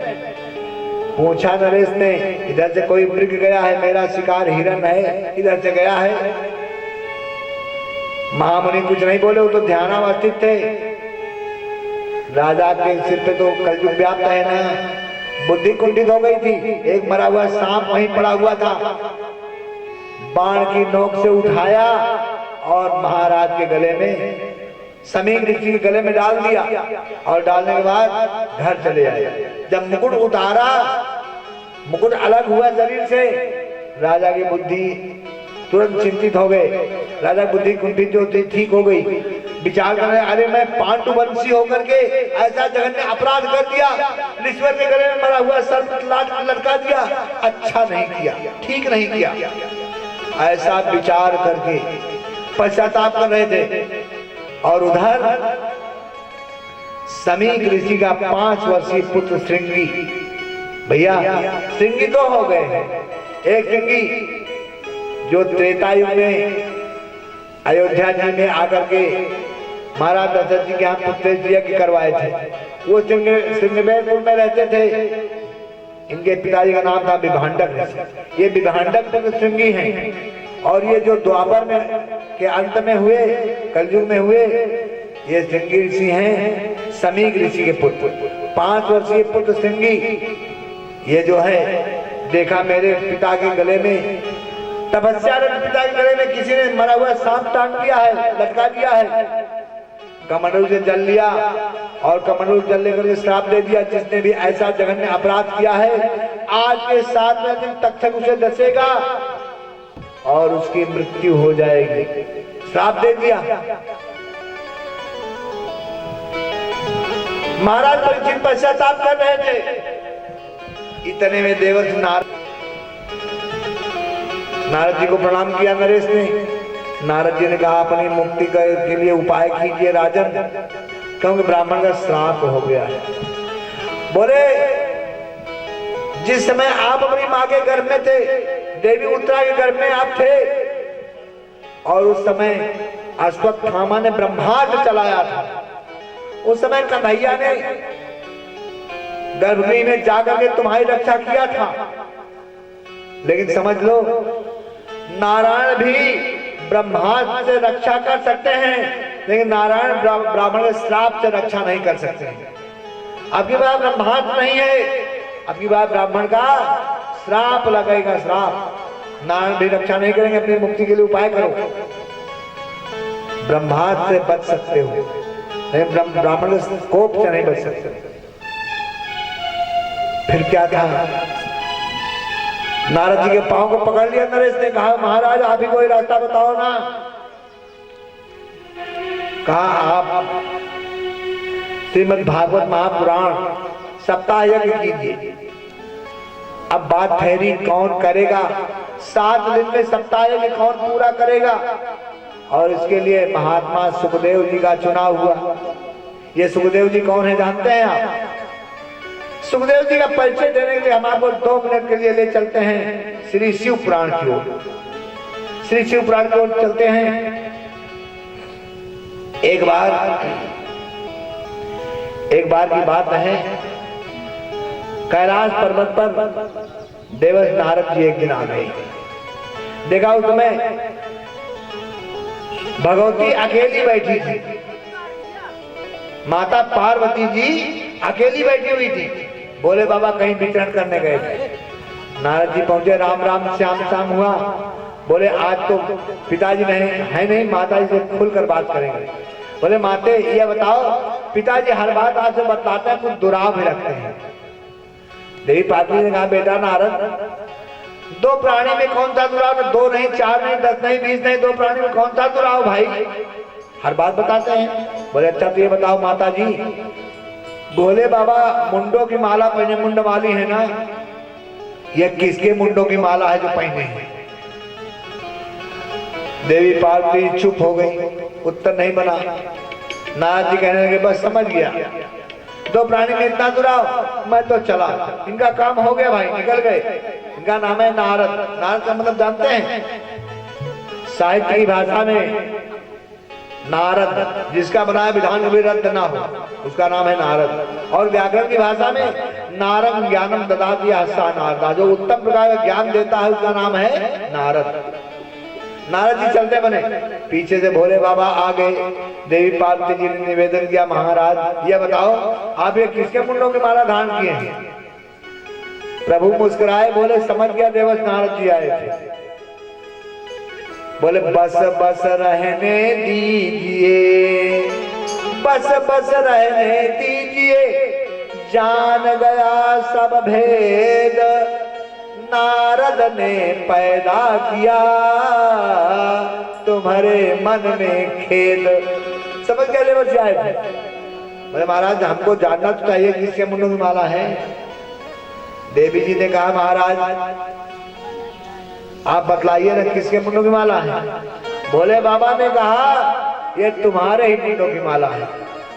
पूछा नरेश ने, इधर से कोई मृग गया है, मेरा शिकार हिरन है, इधर से गया है। महामुनि कुछ नहीं बोले, वो तो ध्यानावस्थित थे। राजा के सिर पे तो कलयुग व्याप्त है ना, बुद्धि कुंठित हो गई थी। एक मरा हुआ सांप वहीं पड़ा हुआ था, बाण की नोक से उठाया और महाराज के गले में, समीक ऋषि के गले में डाल दिया और डालने के बाद घर चले आए। जब मुकुट उतारा, मुकुट अलग हुआ शरीर से, राजा की बुद्धि तुरंत चिंतित हो गए। राजा की बुद्धि कुंठित जो थी ठीक हो गई। विचार कर रहे, अरे मैं पांडुवंशी होकर के ऐसा जघन्य अपराध कर दिया, ऋषिवर के गले में मरा हुआ सर्प लटका दिया, अच्छा नहीं किया, ठीक नहीं किया। ऐसा विचार करके पश्चाताप कर रहे थे। और उधर समीक ऋषि का 5 वर्षीय पुत्र श्रृंगी, भैया श्रृंगी तो हो गए हैं। एक श्रृंगी जो त्रेता युग में अयोध्या जी में आकर के महाराज दशरथ जी के यहाँ पुत्र यज्ञ करवाए थे, वो श्रृंगवेरपुर में रहते थे। इनके पिताजी का नाम था विभांडक ऋषि। ये विभांडक पुत्र श्रृंगी हैं। और ये जो द्वापर में के अंत में हुए, कलयुग में हुए, ये श्रृंगी ऋषि हैं, समीक ऋषि के पुत्र। 5 वर्षीय पुत्र श्रृंगी, ये जो है देखा मेरे पिता के गले में, तपस्यारत पिता के गले में किसी ने मरा हुआ सांप टांग दिया है, लटका दिया है। कमंडलू से जल लिया और कमंडलू जल लेकर के श्राप दे दिया, जिसने भी ऐसा जघन्य अपराध किया है आज के 7वें दिन तक उसे डसेगा और उसकी मृत्यु हो जाएगी। श्राप दे दिया। महाराज परीक्षित पश्चाताप कर रहे थे। इतने में देवर्षि नारद जी को प्रणाम किया नरेश ने। नारद जी ने कहा, अपनी मुक्ति के लिए उपाय कीजिए राजन, क्योंकि ब्राह्मण का श्राप हो गया है। बोले, जिस समय आप अपनी माँ के गर्भ में थे, देवी उत्तरा के गर्भ में आप थे, और उस समय अश्वत्थामा ने ब्रह्मास्त्र चलाया था। उस समय कन्हैया ने गर्भगृह में जाकर के तुम्हारी रक्षा किया था। लेकिन समझ लो, नारायण भी ब्रह्मास्त्र से रक्षा कर सकते हैं, लेकिन नारायण ब्राह्मण के श्राप से रक्षा नहीं कर सकते हैं। अब की बात ब्रह्मास्त्र नहीं है, अब की बात ब्राह्मण का श्राप लगेगा, श्राप। नारायण भी रक्षा नहीं करेंगे, अपनी मुक्ति के लिए उपाय करो। ब्रह्मास्त्र से बच सकते हो, लेकिन ब्राह्मण के कोप से नहीं बच सकते। फिर क्या था, नारद जी के पांव को पकड़ लिया नरेश ने, कहा महाराज आप ही कोई रास्ता बताओ ना। कहा आप श्रीमद् भागवत महापुराण सप्ताह यज्ञ कीजिए। अब बात ठहरी, कौन करेगा? 7 दिन में सप्ताह यज्ञ कौन पूरा करेगा? और इसके लिए महात्मा सुखदेव जी का चुनाव हुआ। ये सुखदेव जी कौन है जानते हैं आप? सुखदेव जी का परिचय देने के लिए हम आपको 2 मिनट के लिए ले चलते हैं श्री शिव पुराण की ओर। श्री शिव पुराण की ओर चलते हैं। एक बार की बात है, कैलाश पर्वत पर देवर्षि नारद जी एक दिन आ गए। देखा उस समय भगवती अकेली बैठी थी, माता पार्वती जी अकेली बैठी हुई थी। बोले बाबा कहीं विचरण करने गए थे। नारद जी पहुंचे, राम राम श्याम श्याम हुआ। बोले आज तो पिताजी नहीं, माता जी से खुलकर बात करेंगे। बोले माते ये बताओ, पिताजी हर बात आपसे बतलाते हैं, कुछ दुराव भी रखते हैं। देवी पार्वती ने कहा बेटा नारद, दो प्राणी में कौन सा दुराव? दो नहीं, चार नहीं, 10 नहीं, 20 नहीं, दो प्राणी में कौन सा दुराव भाई? हर बात बताते हैं। बोले अच्छा तो ये बताओ माता जी, बोले बाबा मुंडों की माला पहने मुंड वाली है ना, ये किसके मुंडों की माला है जो पहने हैं? देवी पार्वती चुप हो गई, उत्तर नहीं बना। नारद जी कहने लगे बस समझ गया, दो प्राणी में इतना दुराव, मैं तो चला, इनका काम हो गया भाई, निकल गए। इनका नाम है नारद। नारद का मतलब जानते हैं? साहित्य की भाषा में नारद, जिसका बनाया विधान भी रद्द ना हो, उसका नाम है नारद। और व्याकरण की भाषा में नारद ज्ञानम ददाति हस्सा नारदा, जो उत्तम प्रकार का ज्ञान देता है उसका नाम है नारद। नारद जी चलते बने, पीछे से भोले बाबा आ गए। देवी पार्वती जी ने निवेदन किया, महाराज ये बताओ आप ये किसके मुंडों की माला धारण किए हैं? प्रभु मुस्कुराए, बोले समझ गया देवस नारद जी आए थे। बोले बस बस रहने दीजिए, बस बस रहने दीजिए, जान गया सब भेद नारद ने पैदा किया तुम्हारे मन में खेद। समझ गए देवस जी आए थे। बोले महाराज हमको जानना तो चाहिए किसके मुंडों की माला है। देवी जी ने कहा महाराज आप बतलाइए ना किसके मुंडों की माला है। भोले बाबा ने कहा ये तुम्हारे ही मुंडों की माला है।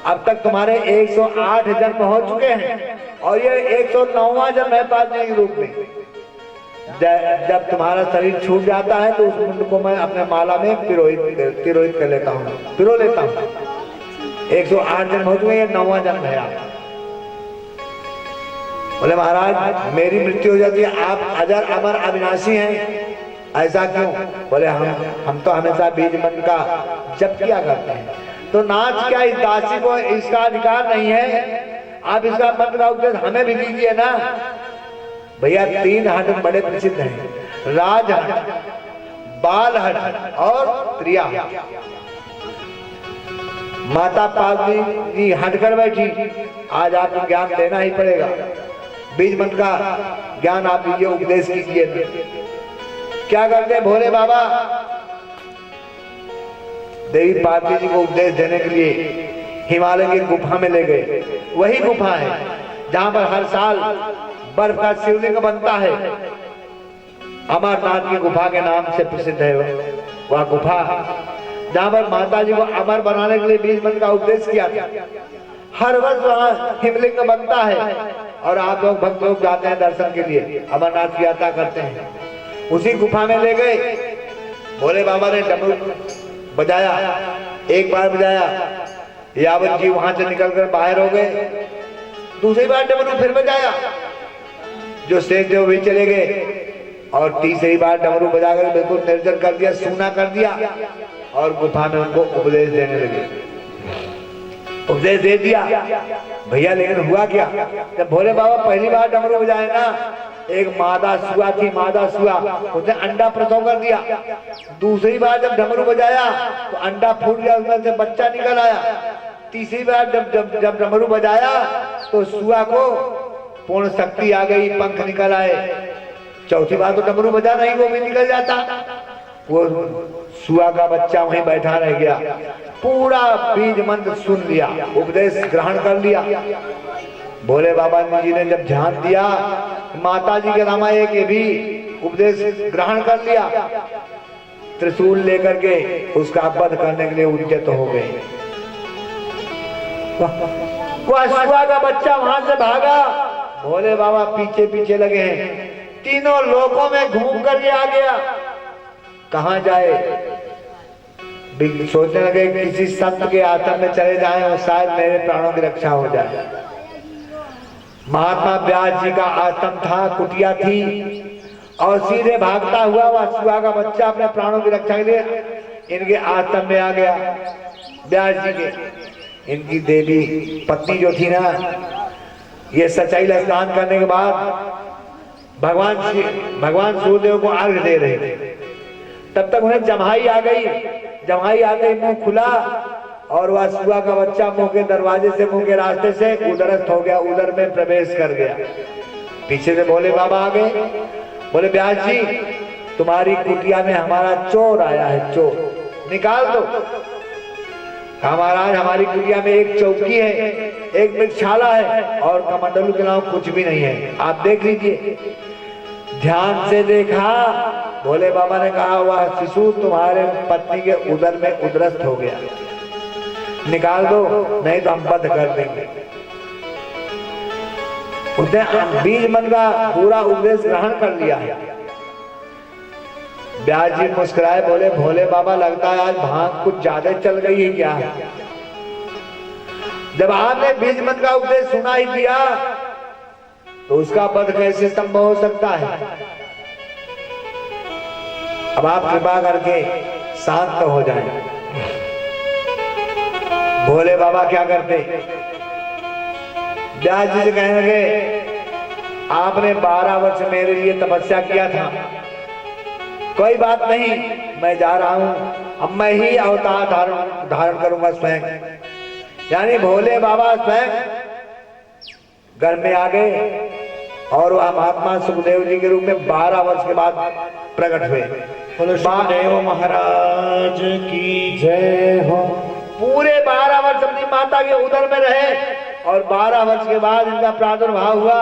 अब तक तुम्हारे 108 जन्म हो चुके हैं और ये 109वां जन्म है पालने के रूप में। जब तुम्हारा शरीर छूट जाता है तो उस मुंड को मैं अपने माला में पिरोहित कर लेता हूँ, पिरो लेता हूँ। 108 जन्म हो चुके, ये 9वां जन्म है आप। बोले महाराज मेरी मृत्यु हो जाती है, आप अजर अमर अविनाशी हैं, ऐसा क्यों? बोले हम तो हमेशा बीज मंत्र का जप किया करते हैं। तो नाथ क्या इस दासी को इसका अधिकार नहीं है? आप इसका मंत्र का उपदेश हमें भी दीजिए ना। भैया 3 हट बड़े प्रसिद्ध हैं, राज हट, बाल हट और त्रिया। माता पार्वती जी हट कर बैठी, आज आपको ज्ञान देना ही पड़ेगा। बीज मंत्र का ज्ञान आप दीजिए, उपदेश कीजिए। क्या करते भोले बाबा? देवी पार्वती जी को उपदेश देने के लिए हिमालय की गुफा में ले गए। वही गुफा है जहां पर हर साल बर्फ का शिवलिंग बनता है। अमरनाथ की गुफा के नाम से प्रसिद्ध है वह गुफा, जहां पर माता जी को अमर बनाने के लिए बीज मंत्र का उपदेश किया था। हर वर्ष वहां शिवलिंग बनता है और आप लोग भक्त लोग जाते हैं दर्शन के लिए, अमरनाथ की यात्रा करते हैं। उसी गुफा में ले गए। भोले बाबा ने डमरू बजाया, एक बार बजाया, यावत जी वहां से निकलकर बाहर हो गए। दूसरी बार डमरू फिर बजाया, जो शेष थे वो भी चले गए। और तीसरी बार डमरू बजाकर बिल्कुल निर्जन कर दिया, सूना कर दिया और गुफा में उनको उपदेश देने लगे। उपदेश दे दिया भैया, लेकिन हुआ क्या? जब भोले बाबा पहली बार डमरू बजाए ना, एक मादा सुआ थी, मादा सुआ, उसने अंडा प्रसव कर दिया। दूसरी बार जब डमरू बजाया तो अंडा फूट गया, उसमें से बच्चा निकल आया। तीसरी बार जब डमरू बजाया तो सुआ को पूर्ण शक्ति आ गई, पंख निकल आए। चौथी बार तो डमरू बजा नहीं, वो भी निकल जाता। वो सुआ का बच्चा वहीं बैठा रह गया, पूरा बीज मंत्र सुन लिया, उपदेश ग्रहण कर लिया। भोले बाबा जी ने जब ध्यान दिया, माता जी के नामा एक ये भी उपदेश ग्रहण कर लिया। त्रिशूल लेकर के उसका वध करने के लिए उद्यत हो गए। वह सुआ का बच्चा वहां से भागा, भोले बाबा पीछे पीछे लगे हैं। तीनों लोकों में घूम कर आ गया, कहां जाए? सोचने लगे किसी संत के आश्रम में चले जाएं और शायद मेरे प्राणों की रक्षा हो जाए। महात्मा व्यास जी का आश्रम था, कुटिया थी, और सीधे भागता हुआ वह सुआ का बच्चा अपने प्राणों की रक्षा के लिए इनके आश्रम में आ गया, व्यास जी के। इनकी देवी पत्नी जो थी ना, ये सचाई स्नान करने के बाद भगवान सूर्यदेव को अर्घ्य दे रहे थे। तब तक उन्हें जम्हाई आ गई। जम्हाई आते ही मुंह खुला और वह सुआ का बच्चा मुंह के दरवाजे से, मुंह के रास्ते से उदरस्थ हो गया, उदर में प्रवेश कर गया। पीछे से भोले बाबा आ गए बोले व्यास जी तुम्हारी कुटिया में हमारा चोर आया है, चोर निकाल दो। कहा महाराज हमारी कुटिया में एक चौकी है, एक मृगशाला है और कमंडलू के अलावा कुछ भी नहीं है, आप देख लीजिए। ध्यान से देखा, भोले बाबा ने कहा वह शिशु तुम्हारे पत्नी के उदर में उदरस्त हो गया, निकाल दो नहीं तो हम बंद कर देंगे। उसने बीज मन का पूरा उपदेश ग्रहण कर लिया है। व्यास जी मुस्कुराए, बोले भोले बाबा लगता है आज भांग कुछ ज्यादा चल गई है क्या? जब आपने बीज मन का उपदेश सुना ही दिया तो उसका वध कैसे संभव हो सकता है? अब आप कृपा करके शांत हो जाएं। भोले बाबा क्या करते, व्यास जी से कहने लगे आपने 12 वर्ष मेरे लिए तपस्या किया था, कोई बात नहीं, मैं जा रहा हूं, अब मैं ही अवतार धारण करूंगा स्वयं। यानी भोले बाबा स्वयं घर में आ गए और वह महात्मा सुखदेव जी के रूप में 12 वर्ष के बाद प्रकट हुए। सुखदेव महाराज की जय हो। पूरे 12 वर्ष अपनी माता के उदर में रहे और 12 वर्ष के बाद इनका प्रादुर्भाव हुआ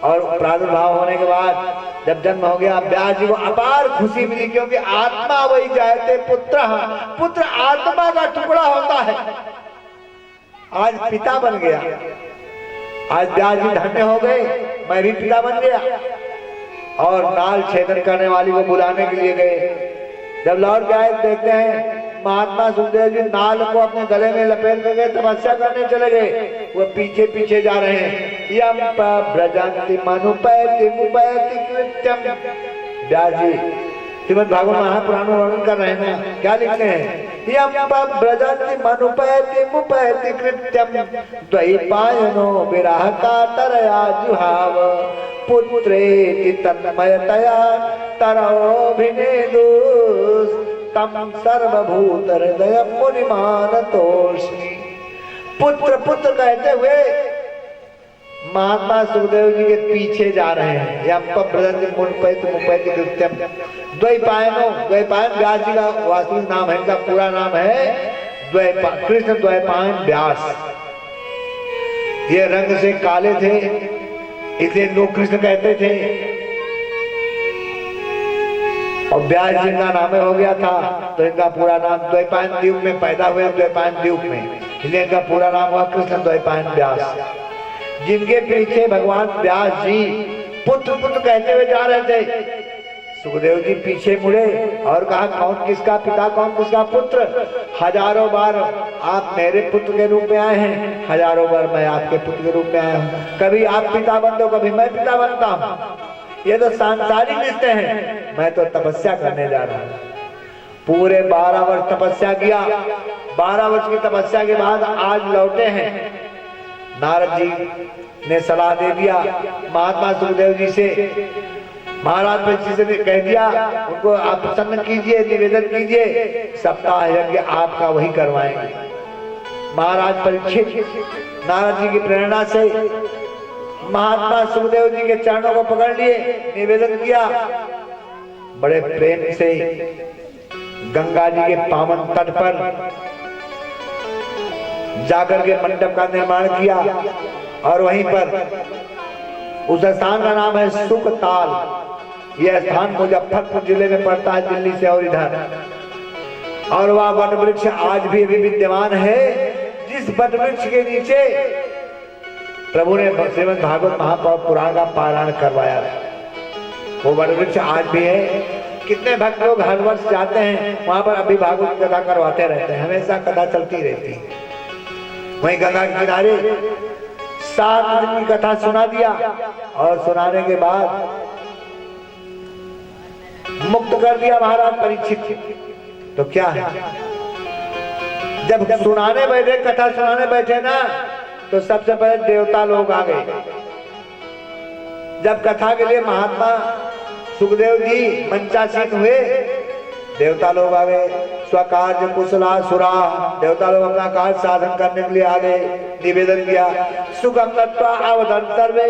और प्रादुर्भाव होने के बाद जब जन्म हो गया व्यास जी को अपार खुशी मिली, क्योंकि आत्मा वही जायते पुत्र, पुत्र आत्मा का टुकड़ा होता है। आज पिता बन गया, आज व्यास जी धन्य हो गए, मैं भी पिता बन गया। और नाल छेदन करने वाली को बुलाने के लिए गए, जब लौट के आए देखते हैं महात्मा सुखदेव जी नाल को अपने गले में लपेट के गए, तपस्या करने चले गए, वो पीछे पीछे जा रहे हैं। यम ब्रजंति मनुपैति मुपैति कृत्यम। व्यास जी श्रीमद् भागवत महापुराण में वर्णन कर रहे हैं ना, क्या लिखते हैं? यम ब्रजंति मनुपैति मुपैति कृत्यम द्वैपायनो विरह कातरया जुहाव पुत्रेति तन्मयतया तरोभिनेदुस् तम सर्वभूत हृदय मुनिमानतोस्मि। पुत्र पुत्र कहते हुए महात्मा सुखदेव जी के पीछे जा रहे हैं। द्वैपायन व्यास जी का वास्तविक नाम है, इनका पूरा नाम है कृष्ण द्वैपायन व्यास। ये रंग से काले थे इसलिए लोग कृष्ण कहते थे और व्यास जी का नाम हो गया था तो इनका पूरा नाम द्वैपायन द्वीप में पैदा हुए, द्वैपायन द्वीप में, इसलिए इनका पूरा नाम हुआ कृष्ण द्वैपायन व्यास। जिनके पीछे भगवान व्यास जी पुत्र पुत्र कहते हुए जा रहे थे, सुखदेव जी पीछे मुड़े और कहा कौन किसका पिता, कौन किसका पुत्र? हजारों बार आप मेरे पुत्र के रूप में आए हैं, हजारों बार मैं आपके पुत्र के रूप में आया हूँ, कभी आप पिता बनते हो कभी मैं पिता बनता हूँ। ये तो सांसारिक रिश्ते हैं, मैं तो तपस्या करने जा रहा हूँ। पूरे 12 वर्ष तपस्या किया, 12 वर्ष की तपस्या के बाद आज लौटे हैं। नारद जी ने सलाह दे दिया महात्मा सुखदेव जी से, महाराज परीक्षित ने कह दिया उनको आप प्रसन्न कीजिए, निवेदन कीजिए, सप्ताह यज्ञ आपका वही करवाएंगे। महाराज परीक्षित नारद जी की प्रेरणा से महात्मा सुखदेव जी के चरणों को पकड़ लिए, निवेदन किया, बड़े प्रेम से गंगा जी के पावन तट पर जाकर के मंडप का निर्माण किया और वहीं पर उस स्थान का नाम है सुखताल। यह स्थान मुजफ्फरपुर जिले में पड़ता है, दिल्ली से और इधर। और वह वट वृक्ष आज भी अभी विद्यमान है, जिस वट वृक्ष के नीचे प्रभु ने श्रीमद् भागवत महापुराण का पारायण करवाया, वो वट वृक्ष आज भी है। कितने भक्त लोग हर वर्ष जाते हैं वहां पर, अभी भागवत कथा करवाते रहते हैं, हमेशा कथा चलती रहती है। वहीं गंगा के किनारे 7 दिन की कथा सुना दिया और सुनाने के बाद मुक्त कर दिया महाराज परीक्षित। तो क्या है, जब सुनाने बैठे, कथा सुनाने बैठे ना, तो सबसे पहले देवता लोग आ गए। जब कथा के लिए महात्मा सुखदेव जी मंचासीन हुए, देवता लोग आ गए। स्वकार्य कुशला सुरा, देवता लोग अपना कार्य साधन करने के लिए आ गए। निवेदन किया सुखम तत्वा अवधन सर्वे,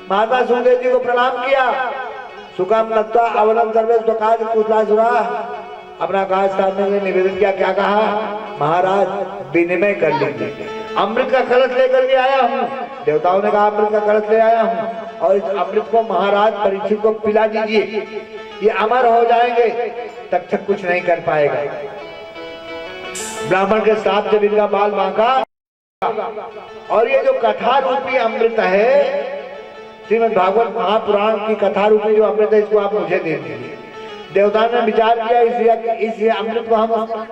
माता सुखदेव जी को प्रणाम किया। सुखम नत्वा अवलम सर्वे स्वकाज कुशलासुरा, अपना काज साधने में निवेदन किया। क्या कहा? महाराज विनिमय कर लीजिए, अमृत का कलश लेकर के आया हूँ। देवताओं ने कहा अमृत का कलश ले आया हूँ और इस अमृत को महाराज परीक्षित को पिला दीजिए, ये अमर हो जाएंगे, तक्षक कुछ नहीं कर पाएगा। ब्राह्मण के साथ जब इनका बाल बांका, और ये जो कथा रूपी अमृत है, श्रीमद् भागवत महापुराण की कथा रूपी जो अमृत है, इसको आप मुझे दे दीजिए। देवताओं ने विचार किया इस अमृत को हम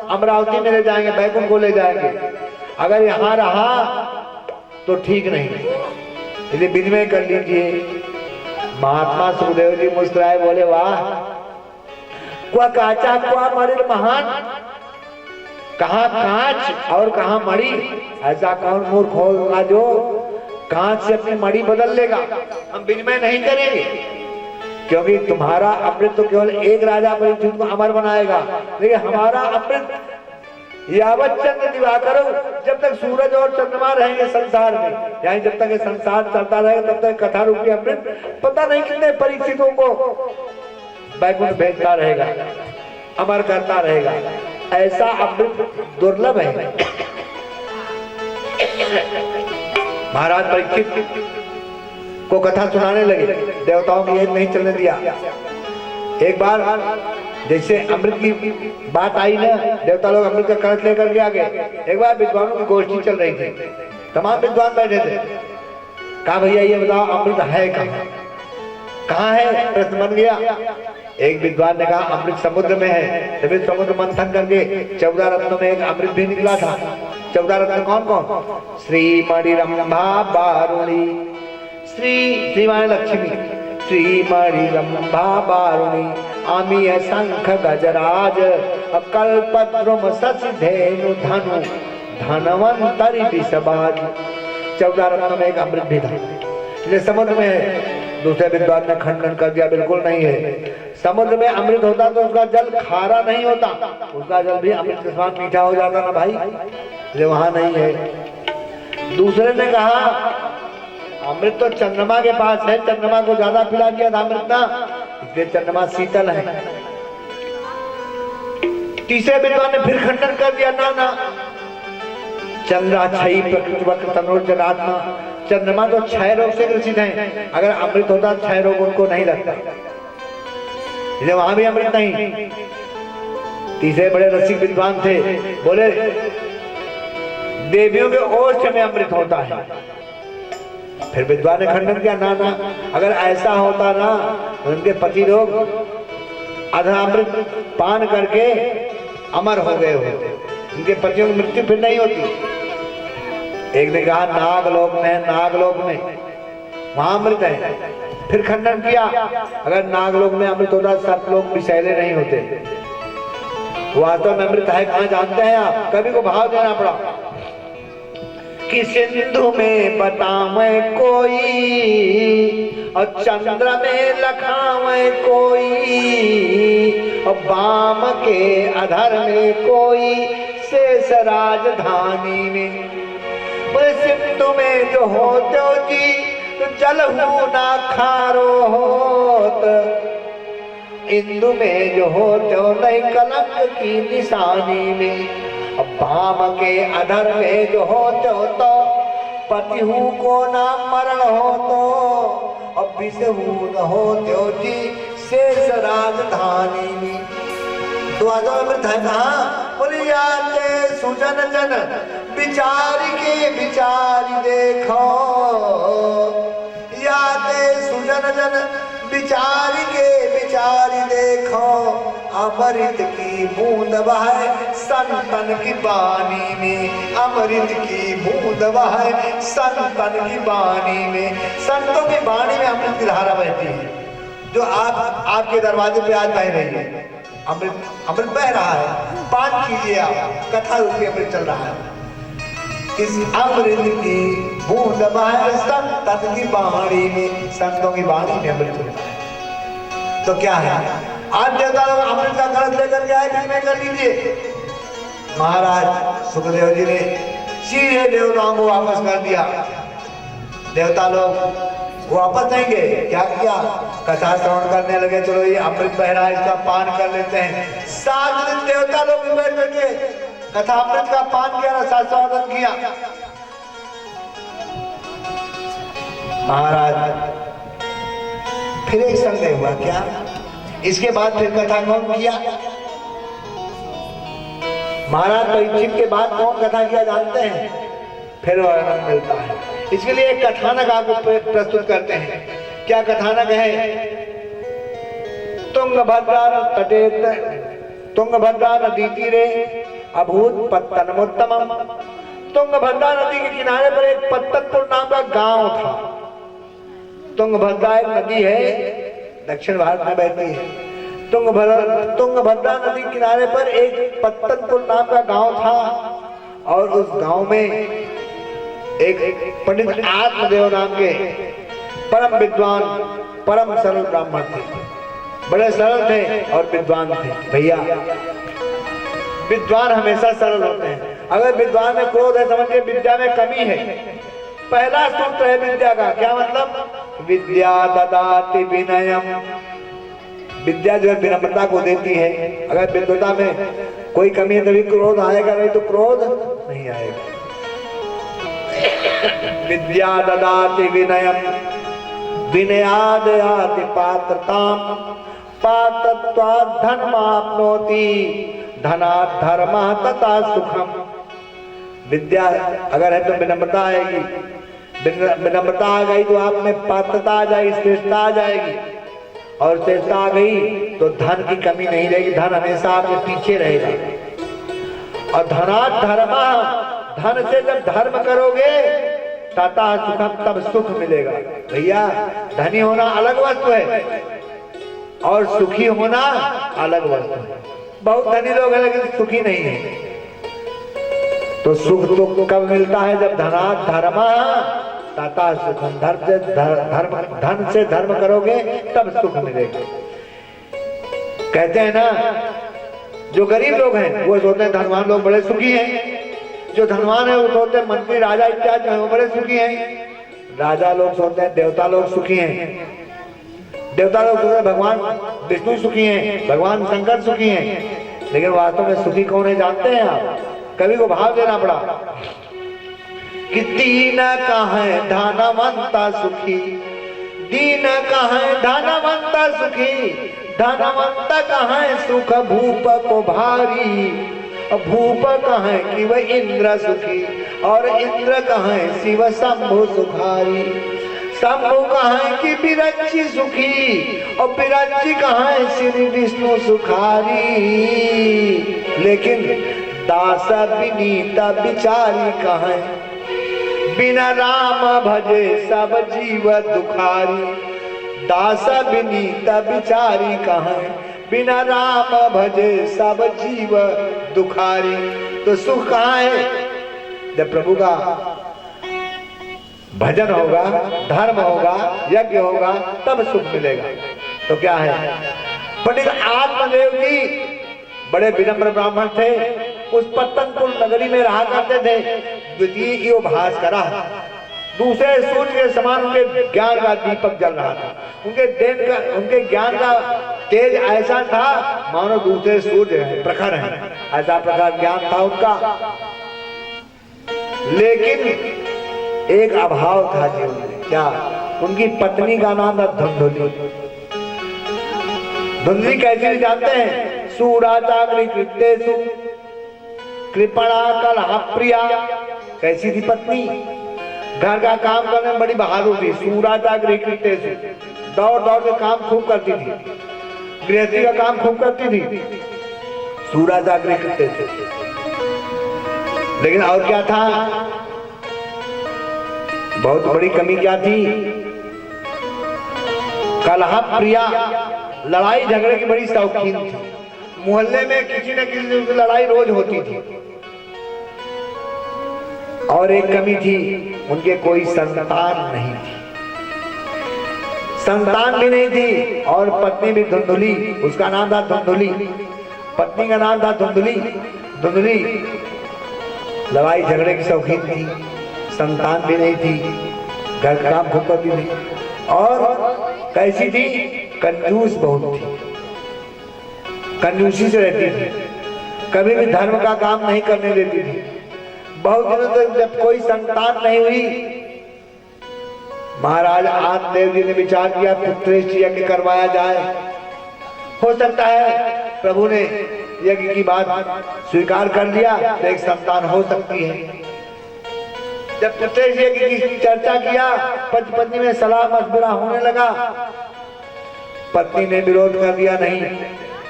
अमरावती में ले जाएंगे, बैकुंठ को ले जाएंगे, अगर यहाँ रहा तो ठीक नहीं, इसलिए विनिमय कर लीजिए। महात्मा सुखदेव जी मुस्कुराए, बोले वाह, क्वा काचा क्वा मणि महान, कहाँ कांच और कहाँ मणि, ऐसा कौन मूर्ख होगा जो कांच से अपनी मणि बदल लेगा। हम विनिमय नहीं करेंगे, क्योंकि तुम्हारा अमृत तो केवल एक राजा परीक्षित को अमर बनाएगा, लेकिन हमारा अमृत यावत चंद्र दिवाकर, जब तक सूरज और चंद्रमा रहेंगे संसार में, यानी जब तक ये संसार चलता रहेगा तब तक कथा रूपी अमृत पता नहीं कितने परीक्षितों को बैकुंठ भेजता रहेगा, अमर करता रहेगा। ऐसा अमृत दुर्लभ है। महाराज परीक्षित को कथा सुनाने लगे, देवताओं की नहीं चलने दिया। एक बार जैसे अमृत की बात आई ना, देवता लोग अमृत का कलश लेकर के आ गए। एक बार विद्वानों की गोष्ठी चल रही थी, तमाम विद्वान बैठे थे। कहा भैया ये बताओ अमृत है कहाँ, कहाँ है, प्रश्न बन गया। एक विद्वान ने कहा अमृत समुद्र में है। तभी समुद्र मंथन करके 14 रत्नों में एक अमृत भी निकला था। 14 रत्न कौन कौन? श्री मणि रंभा बारुणी, श्री माने लक्ष्मी, श्री मणि रंभा बारुणी, आमीय शंख गजराज, कल्पद्रुम शशि धेनु धनु, धनवंतरि विषबाज। 14 रत्नों में एक अमृत भी था। ये समुद्र में है। दूसरे विद्वान ने खंडन कर दिया, बिल्कुल नहीं है। समुद्र में अमृत होता तो उसका जल खारा नहीं होता, उसका जल भी अमृत के समान मीठा हो जाता ना भाई, ये वहां नहीं है। दूसरे ने कहा अमृत तो चंद्रमा के पास है, चंद्रमा को ज्यादा पिला दिया था अमृत ना, इसलिए चंद्रमा शीतल है। तीसरे विद्वान ने फिर खंडन कर दिया, ना ना, चंद्राक्षयी प्रकृति वक्र तनोर्जनात्मा, चंद्रमा तो क्षय रोग से ग्रसित है, अगर अमृत होता क्षय रोग उनको नहीं लगता, इसलिए वहां भी अमृत नहीं। तीसरे बड़े रसिक विद्वान थे, बोले देवियों के ओष्ठ में अमृत होता है। फिर विद्वान ने खंडन किया, ना ना, अगर ऐसा होता ना तो उनके पति लोग आधा अमृत पान करके अमर हो गए होते, उनके पतियों की मृत्यु फिर नहीं होती। एक ने कहा नागलोक में, नागलोक में वहां अमृत है। फिर खंडन किया, अगर नागलोक में अमृत होता सब लोग विषैले नहीं होते। वास्तव में अमृत है कहाँ जानते हैं आप? कवि को भाव देना पड़ा कि सिंधु में बतावे कोई और चंद्र में लखावे कोई और बाम के अधर में कोई शेष राजधानी में। बोले सिंधु में जो होते जी तो जल हो ना खारो होत, इंदु में जो होते हो नहीं कलंक की निशानी में। अब भाम के अधर में जो होते हो तो पति हूँ को ना मरण हो तो, अब विष हूँ न होते हो जी शेष राजधानी में। तो अमृत है कहाँ? बोले याते सुजन जन विचारी के विचारी देखो, याते सुजन जन विचारी के विचारी देखो, अमृत की बूंद बहे संतन की बानी में, अमृत की बूंद बहे संतन की बानी में। संतों की बानी में अमृत की धारा बहती है, जो आपके दरवाजे पे आज बह रही है। अमृत बह रहा है, पान कीजिए आप, कथा रूपी अमृत चल रहा है। इस अमृत की बूंद बहे संतन की बाणी में, संतों की बाणी में अमृत चल रहा है। तो क्या है, आज देवता लोग अमृत का कलश लेकर के आए, विनिमय कर लीजिए। महाराज सुखदेव जी ने सीधे देवताओं को वापस कर दिया। देवता लोग वापस नहीं गए। क्या किया? कथा श्रवण करने लगे। चलो ये अमृत बह रहा है, इसका पान कर लेते हैं। 7 दिन देवता लोग भी बैठ करके कथा अमृत का पान किया, रसा स्वागत किया। महाराज फिर एक संदेह हुआ, क्या इसके बाद फिर कथा कौन किया? महाराज परीक्षित के बाद कौन कथा किया जानते हैं? फिर वर्णन मिलता है। इसके लिए एक कथानक आपको प्रस्तुत करते हैं। क्या कथानक है? तुंगभद्रा नदी तीरे अभूत पत्तनमुत्तमम। तुंगभद्रा नदी के किनारे पर एक पत्तनपुर नाम का गांव था। तुंगभद्रा एक नदी है, दक्षिण भारत में बहती है। तुंगभद्रा नदी किनारे पर एक पत्तनपुर नाम का गांव था और उस गांव में एक पंडित आत्मदेव नाम के परम विद्वान, परम सरल ब्राह्मण थे। बड़े सरल थे और विद्वान थे। भैया विद्वान हमेशा सरल होते हैं। अगर विद्वान में क्रोध है समझिए विद्या में कमी है। पहला सूत्र है विद्या का, क्या मतलब? विद्या ददाति विनयम। विद्या जो है विनम्रता को देती है। अगर विद्वता में कोई कमी है तभी क्रोध आएगा, नहीं तो क्रोध नहीं आएगा। विद्या ददाति विनयम विनयाद याति पात्रताम पात्रत्वात् धर्माप्नोति धनात् धर्मः तथा सुखम। विद्या अगर है तो विनम्रता आएगी, विनम्रता आ गई तो आप में पात्रता आ जाएगी, श्रेष्ठता आ जाएगी, और श्रेष्ठता आ गई तो धन की कमी नहीं रहेगी, धन हमेशा आपके पीछे रहेगा। और धनात् धर्मः, धन से जब धर्म करोगे तथा सुखम, तब सुख मिलेगा। भैया धनी होना अलग वस्तु है और सुखी होना अलग वस्तु है। बहुत धनी लोग हैं लेकिन सुखी नहीं है। तो सुख तो कब मिलता है? जब धनात् धर्मः तथा सुखम, धन से धर्म करोगे तब सुख मिलेगा। कहते हैं ना, जो गरीब लोग हैं वो सोचते हैं धनवान लोग बड़े सुखी हैं, जो धनवान है वो सोचते हैं मंत्री राजा इत्यादि हैं वो बड़े सुखी हैं। राजा लोग सोचते हैं देवता लोग सुखी हैं, देवता लोग सोचते हैं भगवान विष्णु सुखी हैं, भगवान शंकर सुखी हैं। लेकिन वास्तव में सुखी कौन है जानते हैं आप? कवि को भाव देना पड़ा कि दीन कहाँ धनवंता सुखी, दीन कहाँ धनवंता सुखी, धनवंत कहाँ सुख भूप को भारी, भूप कहाँ कि वह इंद्र सुखी, और इंद्र कहाँ शिव शंभु सुखारी, शंभु कहाँ की बिरच्ची सुखी, और बिरच्ची कहाँ श्री विष्णु सुखारी। लेकिन दास विनीता बिचारी कहाँ, बिना राम भजे सब जीव दुखारी। दास विनीता बिचारी कहाँ, बिना राम भजे सब जीव दुखारी। तो सुख कहाँ है? जब प्रभु का भजन होगा, धर्म होगा, यज्ञ होगा, तब सुख मिलेगा। तो क्या है? पंडित आत्मदेव जी बड़े विनम्र ब्राह्मण थे। उस पत्तनपुर नगरी में रहा करते थे। द्वितीय यो भास्कर, दूसरे सूर्य के समान उनके ज्ञान का दीपक जल रहा था। उनके ज्ञान का तेज ऐसा था मानो दूसरे सूर्य है, प्रखर है, ऐसा प्रकार ज्ञान था उनका। लेकिन एक अभाव था जीवन में। क्या? उनकी पत्नी का नाम था धुंधुली। धुंधुली कैसी जानते हैं? सूराचाग्नि कृत्येषु कृपणा कलह प्रिया। कैसी थी पत्नी? घर का काम करने में बड़ी बहादुर थी। सूराचाग्नि कृत्येषु, दौड़ दौड़ के काम खूब करती थी, गृहस्थी का काम खूब करती थी। सूराचाग्नि कृत्येषु। लेकिन और क्या था? बहुत बड़ी कमी क्या थी? कलह प्रिया, लड़ाई झगड़े की बड़ी शौकीन थी। मोहल्ले में किसी न किसी से लड़ाई रोज होती थी। और एक कमी थी, उनके कोई संतान नहीं थी, संतान भी नहीं थी। और पत्नी भी धुंधुली, उसका नाम था धुंधुली, पत्नी का नाम था धुंधुली। धुंधुली लड़ाई झगड़े की शौकीन थी, संतान भी नहीं थी, घर का काम खूब करती थी। और कैसी थी? कंजूस बहुत थी, कंजूसी से रहती थी, कभी भी धर्म का काम नहीं करने देती थी। बहुत दिनों तक जब कोई संतान नहीं हुई, महाराज आत्मदेव जी ने विचार किया पुत्रेश यज्ञ करवाया जाए। हो सकता है प्रभु ने यज्ञ की बात स्वीकार कर लिया तो एक संतान हो सकती है। जब पुत्रेश यज्ञ की चर्चा किया, पति पत्नी में सलाह मशवरा होने लगा। पत्नी ने विरोध कर दिया, नहीं,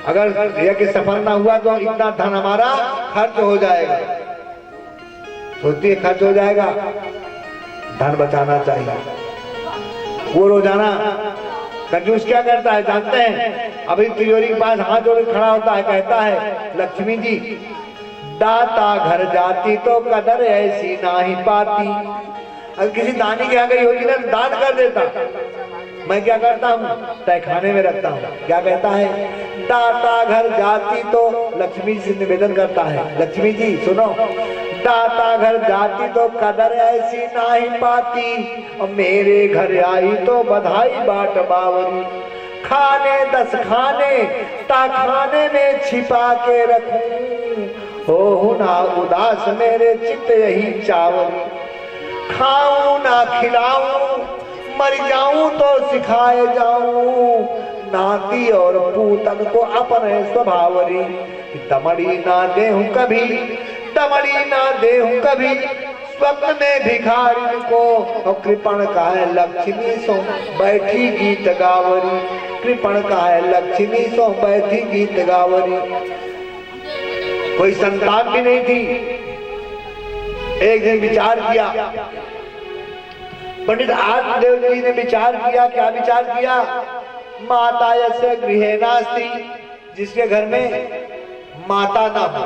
अगर यज्ञ सफल ना हुआ तो इतना धन हमारा खर्च हो जाएगा। सोचती है खर्च हो जाएगा, धन बचाना चाहिए। वो रोजाना कंजूस क्या करता है जानते हैं? अभी तिजोरी के पास हाथ जोड़ खड़ा होता है, कहता है लक्ष्मी जी दाता घर जाती तो कदर ऐसी ना ही पाती। अगर किसी दानी के यहाँ गई होगी ना दान कर देता। मैं क्या करता हूँ? तहखाने में रखता हूँ। क्या कहता है? दाता घर जाती तो लक्ष्मी जी से निवेदन करता है, लक्ष्मी जी सुनो, दाता घर जाती तो कदर ऐसी ना ही पाती, और मेरे घर आई तो बधाई बाट बावरी। खाने 10 खाने ताखाने में छिपा के रखूं, हो ना उदास मेरे चित्त यही चावरी। खाऊं ना खिलाऊं मर जाऊं तो सिखाए जाऊं, नाती और पूतन को अपने स्वभावरी। दमड़ी ना देहूं कभी, दमड़ी ना देहूं कभी, स्वप्न में भिखारी को, और कृपण का है लक्ष्मी सो बैठी गीत गावरी। कृपण का है लक्ष्मी सो बैठी गीत गावरी। कोई संतान भी नहीं थी। एक दिन विचार किया पंडित आत्मदेव जी ने, विचार किया। क्या विचार किया? माता यस्य गृहे नास्ति, जिसके घर में माता ना हो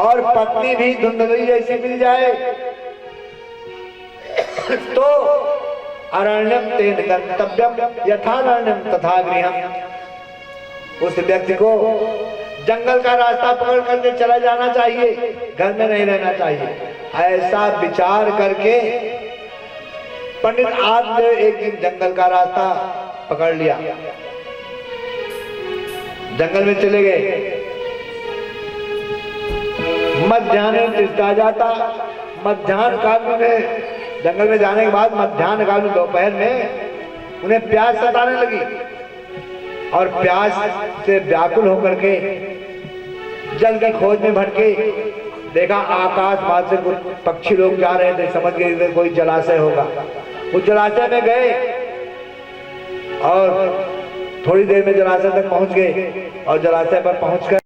और पत्नी भी धुंधली जैसी मिल जाए तो अरण्यम तेन गंतव्यम यथारण्यम तथा गृहम। उस व्यक्ति को जंगल का रास्ता पकड़ करके चला जाना चाहिए, घर में नहीं रहना चाहिए। ऐसा विचार करके पंडित आत्मदेव एक दिन जंगल का रास्ता पकड़ लिया, जंगल में चले गए। मध्याह्न तिष्ठा जाता, मध्याह्न काल में जंगल में जाने के बाद मध्याह्न काल में दोपहर में उन्हें प्यास सताने लगी, और प्यास से व्याकुल होकर के जल की खोज में भटके। देखा आकाश मार्ग से कुछ पक्षी लोग जा रहे थे, समझ गए कोई जलाशय होगा। उस जलाशय में गए और थोड़ी देर में जलाशय तक पहुंच गए, और जलाशय पर पहुंचकर